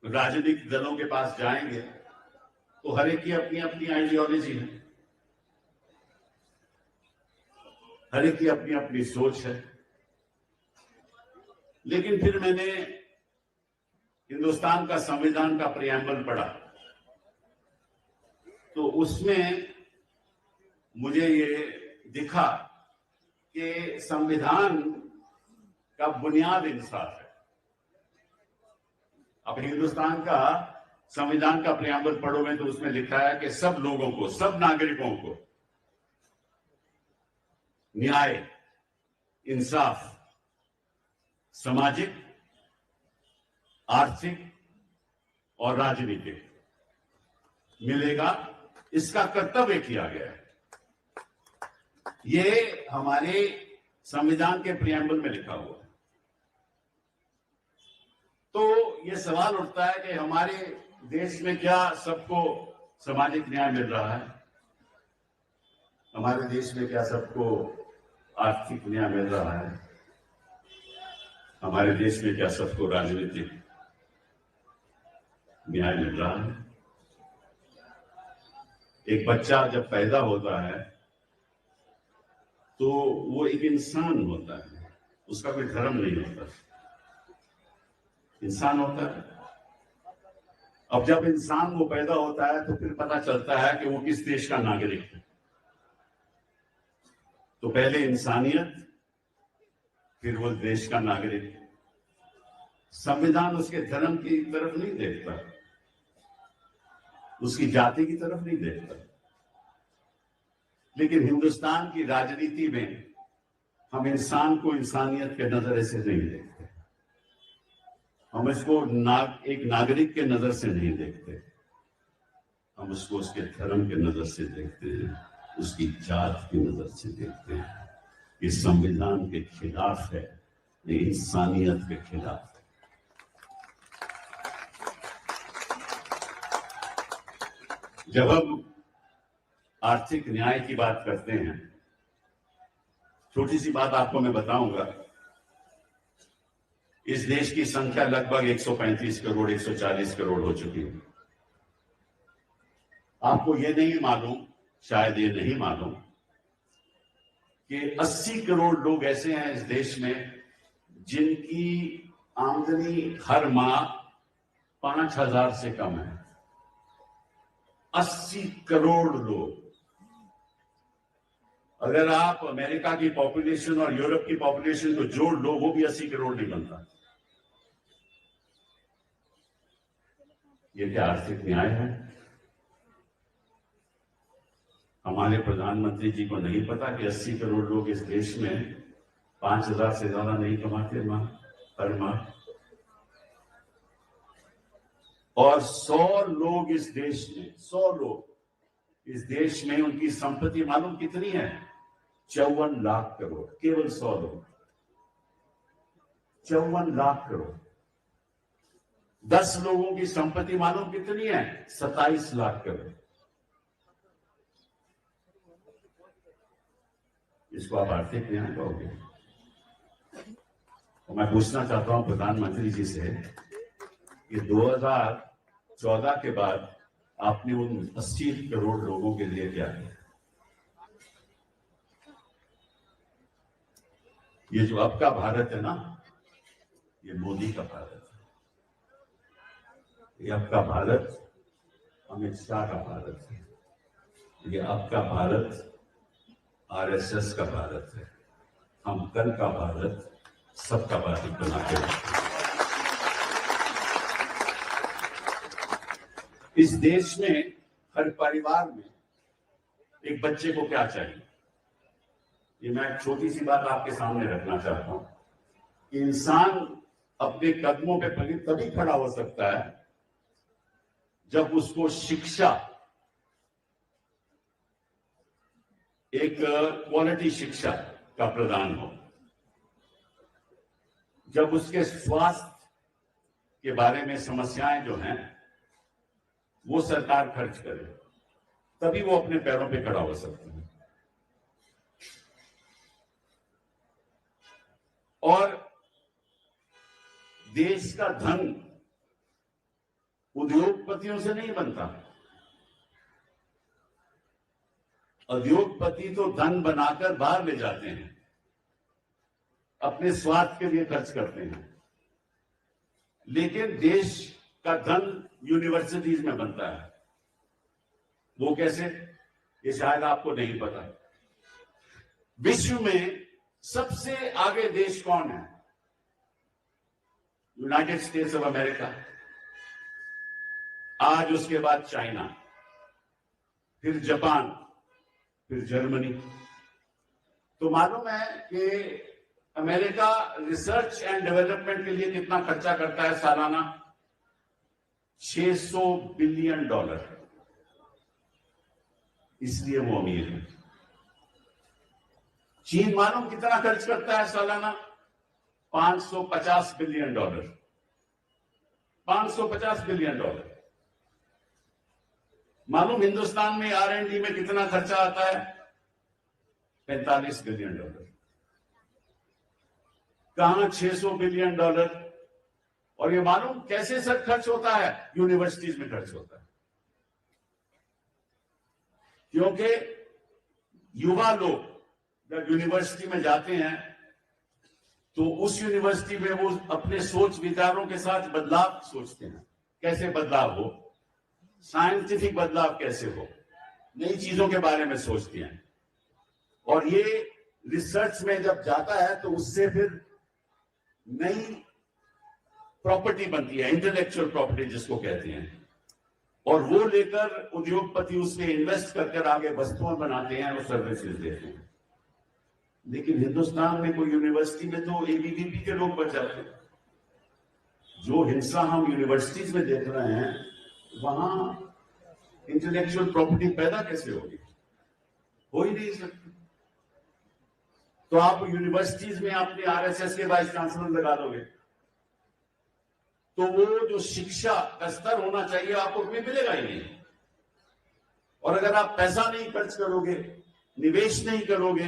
A: राजनीतिक दलों के पास जाएंगे तो हर एक की अपनी अपनी आइडियोलॉजी है, हर एक की अपनी अपनी सोच है। लेकिन फिर मैंने हिंदुस्तान का संविधान का प्रियम्बल पढ़ा, तो उसमें मुझे ये दिखा कि संविधान का बुनियाद इंसाफ है। अब हिंदुस्तान का संविधान का प्रियम्बल पढ़ोगे तो उसमें लिखा है कि सब लोगों को, सब नागरिकों को न्याय, इंसाफ, सामाजिक, आर्थिक और राजनीतिक मिलेगा, इसका कर्तव्य किया गया है। ये हमारे संविधान के प्रियम्बल में लिखा हुआ है। तो ये सवाल उठता है कि हमारे देश में क्या सबको सामाजिक न्याय मिल रहा है? हमारे देश में क्या सबको आर्थिक न्याय मिल रहा है? हमारे देश में क्या सबको राजनीतिक न्याय मिल रहा है? एक बच्चा जब पैदा होता है तो वो एक इंसान होता है, उसका कोई धर्म नहीं होता, इंसान होता है। अब जब इंसान वो पैदा होता है तो फिर पता चलता है कि वो किस देश का नागरिक है। तो पहले इंसानियत, फिर वो देश का नागरिक। संविधान उसके धर्म की तरफ नहीं देखता, उसकी जाति की तरफ नहीं देखता। लेकिन हिंदुस्तान की राजनीति में हम इंसान को इंसानियत के नजरिए से नहीं देखते, हम इसको एक नागरिक के नजर से नहीं देखते, हम उसको उसके धर्म के नजर से देखते हैं, उसकी जात की नजर से देखते हैं। इस संविधान के खिलाफ है, ये इंसानियत के खिलाफ है। जब हम आर्थिक न्याय की बात करते हैं, छोटी सी बात आपको मैं बताऊंगा इस देश की संख्या लगभग 135 करोड़ 140 करोड़ हो चुकी है। आपको ये नहीं मालूम, शायद ये नहीं मालूम कि 80 करोड़ लोग ऐसे हैं इस देश में जिनकी आमदनी हर माह 5,000 से कम है। 80 करोड़ लोग। अगर आप अमेरिका की पॉपुलेशन और यूरोप की पॉपुलेशन को जोड़ लो, वो भी 80 करोड़ नहीं बनता। ये क्या आर्थिक न्याय है? हमारे प्रधानमंत्री जी को नहीं पता कि 80 करोड़ लोग इस देश में 5,000 से ज्यादा नहीं कमाते हर माह, और 100 लोग इस देश में, 100 लोग इस देश में, उनकी संपत्ति मालूम कितनी है? 54 लाख करोड़। केवल 100 लोग, 54 लाख करोड़। 10 लोगों की संपत्ति मालूम कितनी है? 27 लाख करोड़। इसको आप आर्थिक न्याय कहोगे? तो मैं पूछना चाहता हूं प्रधानमंत्री जी से कि 2014 के बाद आपने उन 80 करोड़ लोगों के लिए क्या किया? ये जो आपका भारत है ना, ये मोदी का भारत है। ये आपका भारत अमित शाह का भारत है। ये आपका भारत आरएसएस का भारत है। हम कल का भारत सबका भारत बनाते हैं। इस देश में हर परिवार में एक बच्चे को क्या चाहिए? ये मैं एक छोटी सी बात आपके सामने रखना चाहता हूं। इंसान अपने कदमों पे तभी खड़ा हो सकता है जब उसको शिक्षा, एक क्वालिटी शिक्षा का प्रदान हो, जब उसके स्वास्थ्य के बारे में समस्याएं जो हैं वो सरकार खर्च करे, तभी वो अपने पैरों पे खड़ा हो सकता है। और देश का धन उद्योगपतियों से नहीं बनता। उद्योगपति तो धन बनाकर बाहर ले जाते हैं, अपने स्वार्थ के लिए खर्च करते हैं, लेकिन देश का धन यूनिवर्सिटीज में बनता है। वो कैसे? ये शायद आपको नहीं पता। विश्व में सबसे आगे देश कौन है? यूनाइटेड स्टेट्स ऑफ अमेरिका, आज उसके बाद चाइना, फिर जापान, फिर जर्मनी। तो मालूम है कि अमेरिका रिसर्च एंड डेवलपमेंट के लिए कितना खर्चा करता है सालाना? $600 बिलियन। इसलिए वो अमीर है। चीन मालूम कितना खर्च करता है सालाना? $550 बिलियन। $550 बिलियन। मालूम हिंदुस्तान में R&D में कितना खर्चा आता है? $45 बिलियन। कहां $600 बिलियन? और ये मालूम कैसे सब खर्च होता है? यूनिवर्सिटीज में खर्च होता है। क्योंकि युवा लोग जब यूनिवर्सिटी में जाते हैं तो उस यूनिवर्सिटी में वो अपने सोच विचारों के साथ बदलाव सोचते हैं। कैसे बदलाव हो? साइंटिफिक बदलाव कैसे हो? नई चीजों के बारे में सोचते हैं। और ये रिसर्च में जब जाता है तो उससे फिर नई प्रॉपर्टी बनती है, इंटेलेक्चुअल प्रॉपर्टी जिसको कहते हैं, और वो लेकर उद्योगपति उसमें इन्वेस्ट कर आगे वस्तुएं बनाते हैं और सर्विसेज देते हैं। लेकिन हिंदुस्तान में कोई यूनिवर्सिटी में तो एबीवीपी के लोग बच जाते हैं। जो हिंसा हम यूनिवर्सिटीज में देख रहे हैं, वहां इंटेलेक्चुअल प्रॉपर्टी पैदा कैसे होगी? हो ही नहीं सकती। तो आप यूनिवर्सिटीज में अपने आरएसएस के वाइस चांसलर लगा दोगे तो वो जो शिक्षा का स्तर होना चाहिए आपको कभी मिलेगा ही नहीं। और अगर आप पैसा नहीं खर्च करोगे, निवेश नहीं करोगे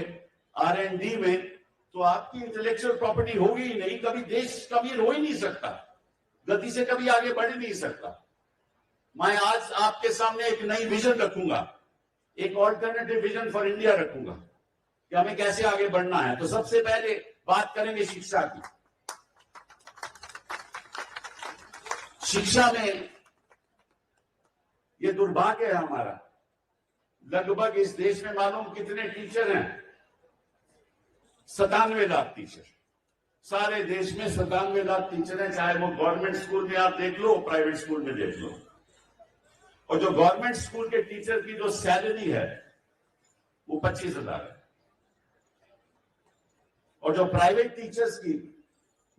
A: R&D में, तो आपकी इंटेलेक्चुअल प्रॉपर्टी होगी ही नहीं, कभी देश अमीर हो ही नहीं सकता, गति से कभी आगे बढ़ ही नहीं सकता। मैं आज आपके सामने एक नई विजन रखूंगा, एक ऑल्टरनेटिव विजन फॉर इंडिया रखूंगा कि हमें कैसे आगे बढ़ना है। तो सबसे पहले बात करेंगे शिक्षा की। शिक्षा में ये दुर्भाग्य है हमारा, लगभग इस देश में मालूम कितने टीचर हैं? 97 लाख टीचर। सारे देश में 97 लाख टीचर हैं, चाहे वो गवर्नमेंट स्कूल में आप देख लो, प्राइवेट स्कूल में देख लो। और जो गवर्नमेंट स्कूल के टीचर की जो सैलरी है वो 25,000 है, और जो प्राइवेट टीचर्स की,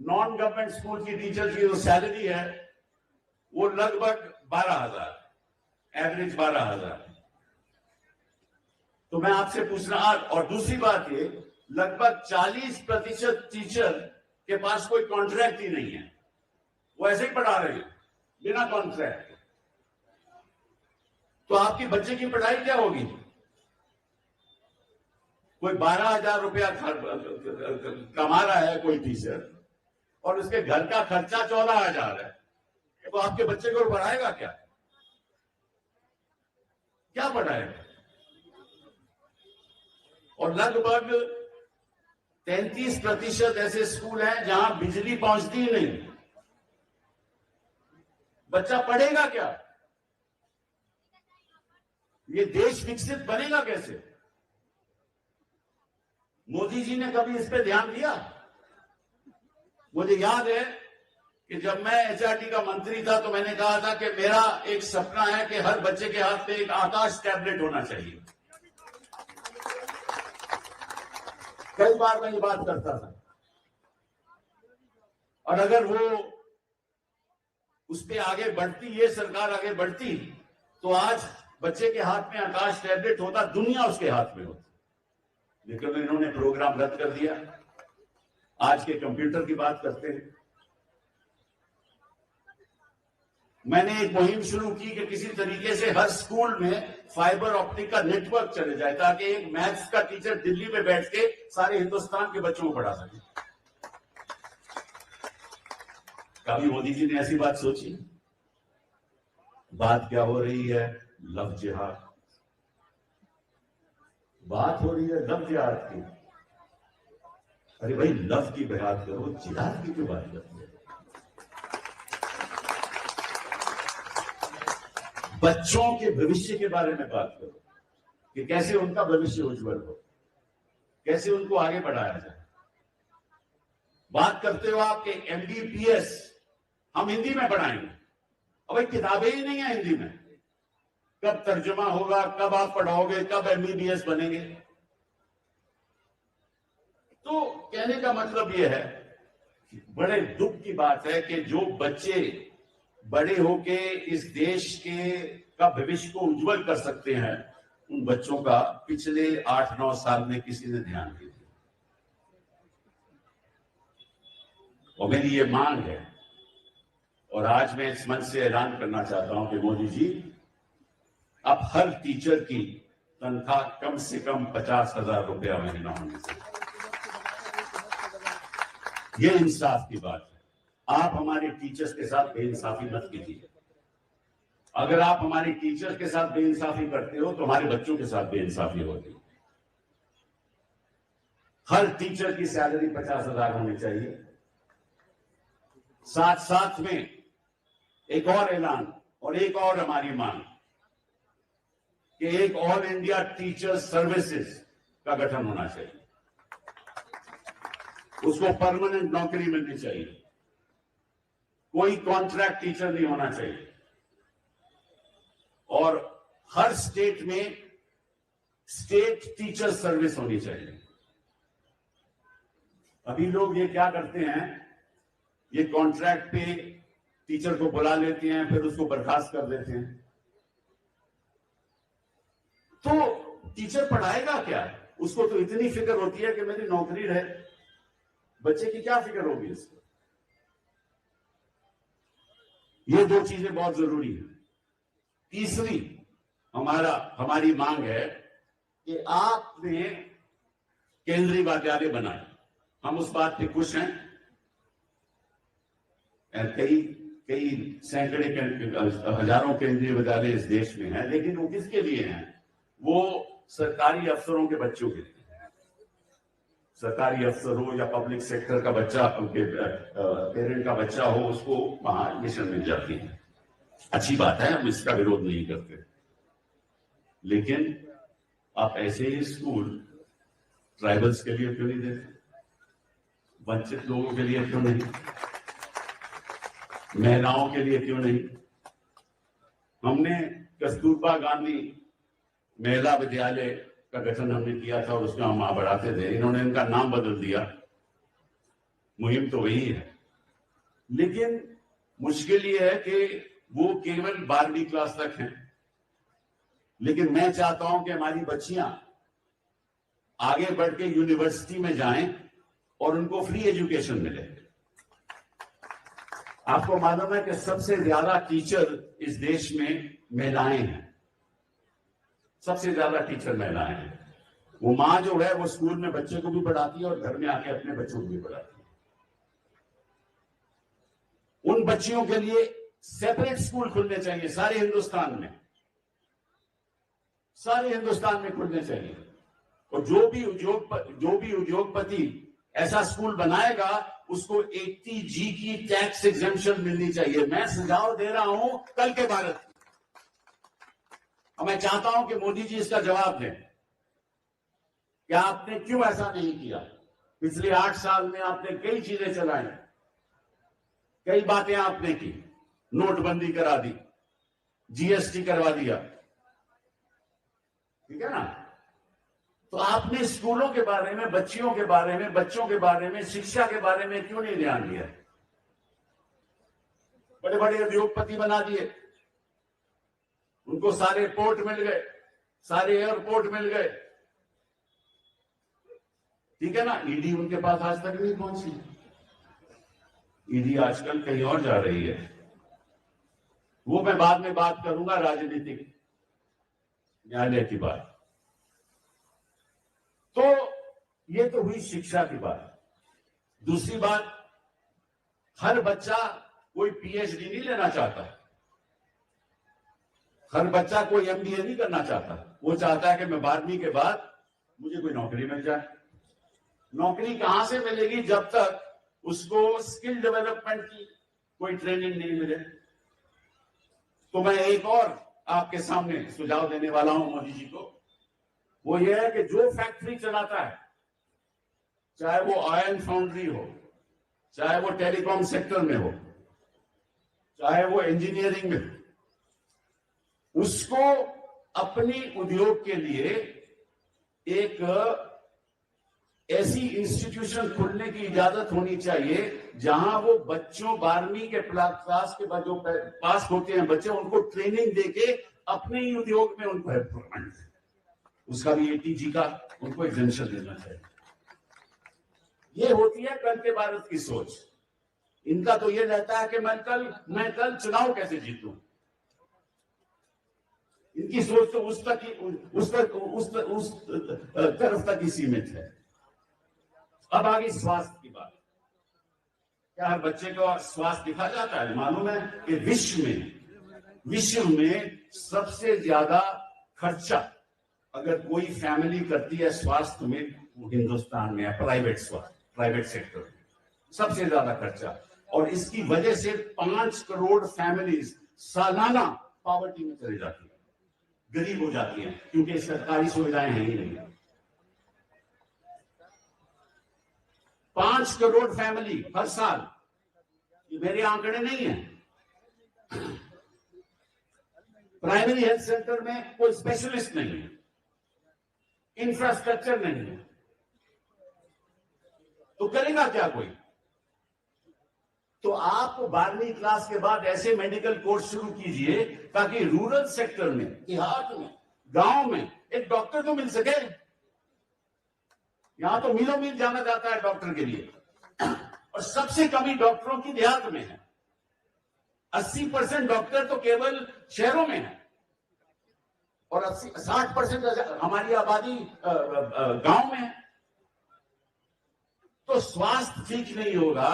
A: नॉन गवर्नमेंट स्कूल की टीचर की जो सैलरी है वो लगभग 12,000, एवरेज 12,000। तो मैं आपसे पूछना, और दूसरी बात ये, लगभग 40% टीचर के पास कोई कॉन्ट्रैक्ट ही नहीं है, वो ऐसे ही पढ़ा रहे हैं बिना कॉन्ट्रैक्ट। तो आपकी बच्चे की पढ़ाई क्या होगी? कोई 12,000 रुपया कमा रहा है कोई टीचर, और उसके घर का खर्चा 14,000 है, तो आपके बच्चे को पढ़ाएगा क्या? क्या पढ़ाएगा? और लगभग 33% ऐसे स्कूल हैं जहां बिजली पहुंचती ही नहीं। बच्चा पढ़ेगा क्या? ये देश विकसित बनेगा कैसे? मोदी जी ने कभी इस पे ध्यान दिया? मुझे याद है कि जब मैं एचआरडी का मंत्री था तो मैंने कहा था कि मेरा एक सपना है कि हर बच्चे के हाथ में एक आकाश टैबलेट होना चाहिए। कई बार मैं ये बात करता था, और अगर वो उस पे आगे बढ़ती, ये सरकार आगे बढ़ती, तो आज बच्चे के हाथ में आकाश टैबलेट होता, दुनिया उसके हाथ में होती। लेकिन इन्होंने प्रोग्राम रद्द कर दिया। आज के कंप्यूटर की बात करते हैं। मैंने एक मुहिम शुरू की कि किसी तरीके से हर स्कूल में फाइबर ऑप्टिक का नेटवर्क चले जाए, ताकि एक मैथ्स का टीचर दिल्ली में बैठ के सारे हिंदुस्तान के बच्चों को पढ़ा सके। कभी मोदी जी ने ऐसी बात सोची? बात क्या हो रही है? लव जिहाद। बात हो रही है लव जिहाद की। अरे भाई, लव की बात करो, जिहाद की क्यों बात करते हो? बच्चों के भविष्य के बारे में बात करो कि कैसे उनका भविष्य उज्जवल हो, कैसे उनको आगे बढ़ाया जाए। बात करते हो आपके MBBS हम हिंदी में पढ़ाएंगे। अब भाई किताबें ही नहीं है हिंदी में, कब तर्जुमा होगा, कब आप पढ़ाओगे, कब MBBS बनेंगे? तो कहने का मतलब यह है, बड़े दुख की बात है कि जो बच्चे बड़े होके इस देश का भविष्य को उज्जवल कर सकते हैं, उन बच्चों का पिछले 8-9 साल में किसी ने ध्यान नहीं दिया। और मेरी ये मांग है, और आज मैं इस मंच से ऐलान करना चाहता हूं कि मोदी जी, अब हर टीचर की तनख्वाह कम से कम 50,000 रुपया महीना होनी चाहिए। ये इंसाफ की बात है। आप हमारे टीचर्स के साथ बेइंसाफी मत कीजिए। अगर आप हमारे टीचर्स के साथ बेइंसाफी करते हो तो हमारे बच्चों के साथ बेइंसाफी होगी। हर टीचर की सैलरी 50,000 होनी चाहिए। साथ साथ में एक और ऐलान और एक और हमारी मांग कि एक ऑल इंडिया टीचर सर्विसेज का गठन होना चाहिए। उसको परमानेंट नौकरी मिलनी चाहिए, कोई कॉन्ट्रैक्ट टीचर नहीं होना चाहिए, और हर स्टेट में स्टेट टीचर सर्विस होनी चाहिए। अभी लोग ये क्या करते हैं, ये कॉन्ट्रैक्ट पे टीचर को बुला लेते हैं, फिर उसको बर्खास्त कर देते हैं। तो टीचर पढ़ाएगा क्या? उसको तो इतनी फिक्र होती है कि मेरी नौकरी रहे, बच्चे की क्या फिक्र होगी इसको? ये दो चीजें बहुत जरूरी है। तीसरी हमारी मांग है कि आपने केंद्रीय विद्यालय बनाए, हम उस बात पे खुश हैं। कई कई सैकड़े हजारों केंद्रीय विद्यालय इस देश में हैं, लेकिन वो किसके लिए हैं? वो सरकारी अफसरों के बच्चों के लिए। सरकारी अफसर हो या पब्लिक सेक्टर का बच्चा, उनके पेरेंट का बच्चा हो, उसको वहां एडमिशन मिल जाती है। अच्छी बात है, हम इसका विरोध नहीं करते, लेकिन आप ऐसे ही स्कूल ट्राइबल्स के लिए क्यों नहीं देते? वंचित लोगों के लिए क्यों नहीं? महिलाओं के लिए क्यों नहीं? हमने कस्तूरबा गांधी महिला विद्यालय का गठन हमने किया था और उसमें हम वहां बढ़ाते थे। इन्होंने इनका नाम बदल दिया, मुहिम तो वही है, लेकिन मुश्किल ये है कि वो केवल 12वीं क्लास तक है। लेकिन मैं चाहता हूं कि हमारी बच्चियां आगे बढ़ के यूनिवर्सिटी में जाएं और उनको फ्री एजुकेशन मिले। आपको मालूम है कि सबसे ज्यादा टीचर इस देश में महिलाएं हैं, सबसे ज्यादा टीचर महिलाएं हैं। वो माँ जो है वो स्कूल में बच्चे को भी पढ़ाती है और घर में आके अपने बच्चों को भी पढ़ाती है। उन बच्चियों के लिए सेपरेट स्कूल खुलने चाहिए सारे हिंदुस्तान में, सारे हिंदुस्तान में खुलने चाहिए। और जो भी उद्योगपति ऐसा स्कूल बनाएगा उसको 80G की टैक्स एग्जेम्पशन मिलनी चाहिए। मैं सुझाव दे रहा हूं कल के भारत की, और मैं चाहता हूं कि मोदी जी इसका जवाब दें कि आपने क्यों ऐसा नहीं किया। पिछले 8 साल में आपने कई चीजें चलाई, कई बातें आपने की, नोटबंदी करा दी, GST करवा दिया, ठीक है ना? तो आपने स्कूलों के बारे में, बच्चियों के बारे में, बच्चों के बारे में, शिक्षा के बारे में क्यों नहीं ध्यान दिया? बड़े बड़े उद्योगपति बना दिए, उनको सारे पोर्ट मिल गए, सारे एयरपोर्ट मिल गए, ठीक है ना? ईडी उनके पास आज तक नहीं पहुंची। ईडी आजकल कहीं और जा रही है, वो मैं बाद में बात करूंगा, राजनीतिक न्यायालय की बात। तो ये तो हुई शिक्षा की बात। दूसरी बात, हर बच्चा कोई PhD नहीं लेना चाहता, हर बच्चा कोई MBA नहीं करना चाहता। वो चाहता है कि मैं 12वीं के बाद मुझे कोई नौकरी मिल जाए। नौकरी कहां से मिलेगी जब तक उसको स्किल डेवलपमेंट की कोई ट्रेनिंग नहीं मिले? तो मैं एक और आपके सामने सुझाव देने वाला हूं मोदी जी को। वो ये है कि जो फैक्ट्री चलाता है, चाहे वो आयरन फाउंड्री हो, चाहे वो टेलीकॉम सेक्टर में हो, चाहे वो इंजीनियरिंग में हो, उसको अपनी उद्योग के लिए एक ऐसी इंस्टीट्यूशन खोलने की इजाजत होनी चाहिए जहां वो बच्चों 12वीं के क्लास के बाद जो पास होते हैं बच्चे, उनको ट्रेनिंग देके अपने ही उद्योग में उनको एम्प्लॉयमेंट, उसका भी 80G का उनको एग्जेम्पशन देना चाहिए। ये होती है कल के भारत की सोच। इनका तो ये रहता है कि मैं कल चुनाव कैसे जीतूं। इनकी सोच तो उस तरफ तक ही सीमित है। अब आगे स्वास्थ्य की बात। क्या हर बच्चे को स्वास्थ्य दिखा जाता है? मालूम है कि विश्व में सबसे ज्यादा खर्चा अगर कोई फैमिली करती है स्वास्थ्य में, वो हिंदुस्तान में है। प्राइवेट सेक्टर में सबसे ज्यादा खर्चा, और इसकी वजह से 5 करोड़ फैमिलीज सालाना पॉवर्टी में चली जाती है, गरीब हो जाती है, क्योंकि सरकारी सुविधाएं हैं ही नहीं। 5 करोड़ फैमिली हर साल, ये मेरे आंकड़े नहीं है। प्राइमरी हेल्थ सेंटर में कोई स्पेशलिस्ट नहीं है, इंफ्रास्ट्रक्चर नहीं है, तो करेगा क्या कोई? तो आप 12वीं क्लास के बाद ऐसे मेडिकल कोर्स शुरू कीजिए ताकि रूरल सेक्टर में, देहात में, गांव में एक डॉक्टर तो मिल सके। यहां तो मीलों मील जाना जाता है डॉक्टर के लिए, और सबसे कमी डॉक्टरों की देहात में है। 80% डॉक्टर तो केवल शहरों में है, और 60% हमारी आबादी गांव में है। तो स्वास्थ्य ठीक नहीं होगा,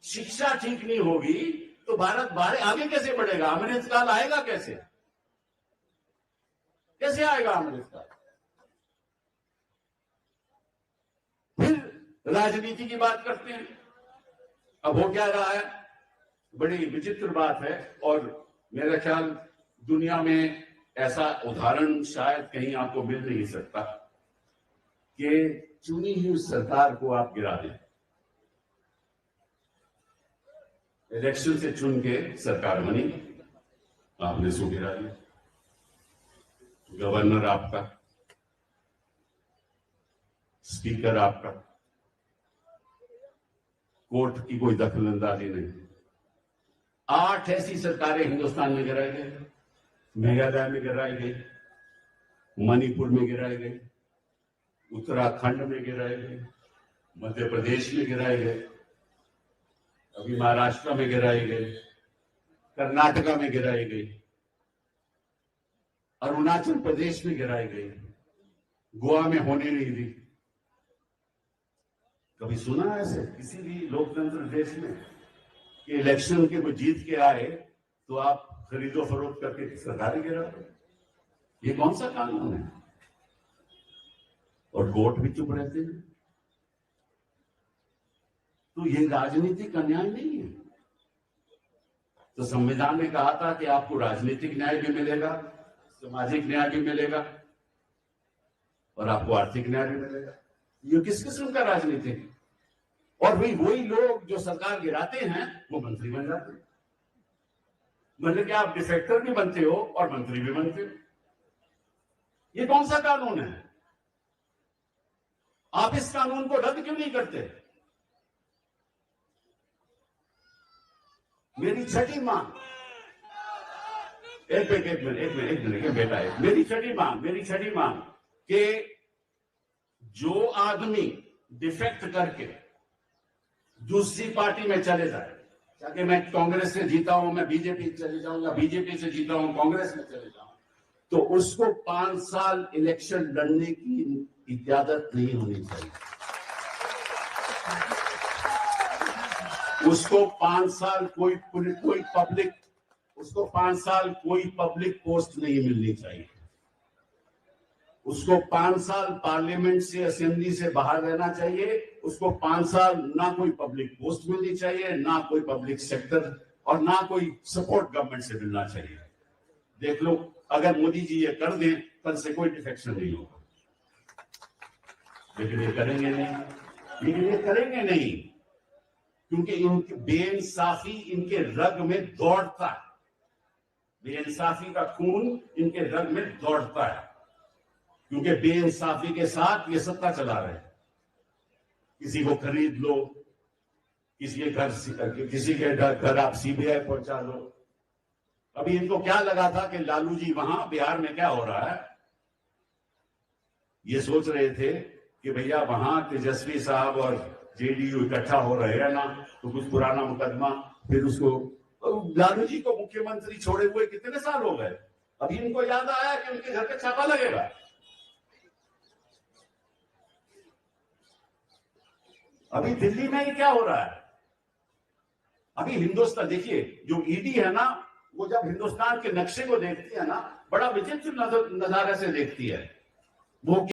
A: शिक्षा ठीक नहीं होगी, तो भारत बाहर आगे कैसे बढ़ेगा? अमृतकाल आएगा कैसे? कैसे आएगा अमृतकाल? फिर राजनीति की बात करते हैं। अब हो क्या रहा है, बड़ी विचित्र बात है, और मेरा ख्याल दुनिया में ऐसा उदाहरण शायद कहीं आपको मिल नहीं सकता कि चुनी हुई सरकार को आप गिरा दें। इलेक्शन से चुन के सरकार बनी, आपने इसको गिरा दिया। गवर्नर आपका, स्पीकर आपका, कोर्ट की कोई दखलंदाजी नहीं। 8 ऐसी सरकारें हिंदुस्तान में गिराई गई, मेघालय में गिराई गई, मणिपुर में गिराई गई, उत्तराखंड में गिराई गई, मध्य प्रदेश में गिराई गई, अभी महाराष्ट्र में गिराई गई, कर्नाटका में गिराई गई, अरुणाचल प्रदेश में गिराई गई, गोवा में होने नहीं दी। कभी सुना ऐसे किसी भी लोकतंत्र देश में कि इलेक्शन के वो जीत के आए तो आप खरीदो फरोख्त करके सरकार गिरा दो? ये कौन सा कानून है? और कोर्ट भी चुप रहते हैं। तो ये राजनीतिक अन्याय नहीं है। तो संविधान में कहा था कि आपको राजनीतिक न्याय भी मिलेगा, सामाजिक न्याय भी मिलेगा, और आपको आर्थिक न्याय भी मिलेगा। ये किस किस्म का राजनीति है? और वही लोग जो सरकार गिराते हैं वो मंत्री बन जाते हैं। मतलब कि आप डिफेक्टर भी बनते हो और मंत्री भी बनते हो। ये कौन सा कानून है? आप इस कानून को रद्द क्यों नहीं करते? मेरी छठी मांग, एक मिनट बेटा है, मेरी छठी मांग कि जो आदमी डिफेक्ट करके दूसरी पार्टी में चले जाए, ताकि मैं कांग्रेस से जीता हूं मैं बीजेपी चले जाऊं, या बीजेपी से जीता हूं कांग्रेस में चले जाऊं, तो उसको 5 साल इलेक्शन लड़ने की इजाजत नहीं होनी चाहिए। उसको 5 साल कोई पब्लिक पोस्ट नहीं मिलनी चाहिए। उसको 5 साल पार्लियामेंट से, असेंबली से बाहर रहना चाहिए। उसको 5 साल ना कोई पब्लिक पोस्ट मिलनी चाहिए, ना कोई पब्लिक सेक्टर, और ना कोई सपोर्ट गवर्नमेंट से मिलना चाहिए। देख लो, अगर मोदी जी ये कर दें कल से कोई डिफेक्शन नहीं होगा। लेकिन ये करेंगे नहीं, क्योंकि इनकी बेइंसाफी इनके रग में दौड़ता है। बेइंसाफी का खून इनके रग में दौड़ता है, क्योंकि बेइंसाफी के साथ ये सत्ता चला रहे हैं। किसी को खरीद लो, किसी के घर आप सीबीआई पहुंचा लो। अभी इनको क्या लगा था कि लालू जी वहां बिहार में क्या हो रहा है, ये सोच रहे थे कि भैया वहां तेजस्वी साहब और जेडीयू इकट्ठा हो रहे हैं ना, तो कुछ पुराना मुकदमा, फिर उसको लालू जी को मुख्यमंत्री छोड़े हुए कितने साल हो गए। अभी इनको याद आया कि उनके घर पे छापा लगेगा। अभी दिल्ली में ही क्या हो रहा है? अभी हिंदुस्तान देखिए, जो ईडी है ना, वो जब हिंदुस्तान के नक्शे को देखती है ना, बड़ा विचित्र नजारे से देखती है। वो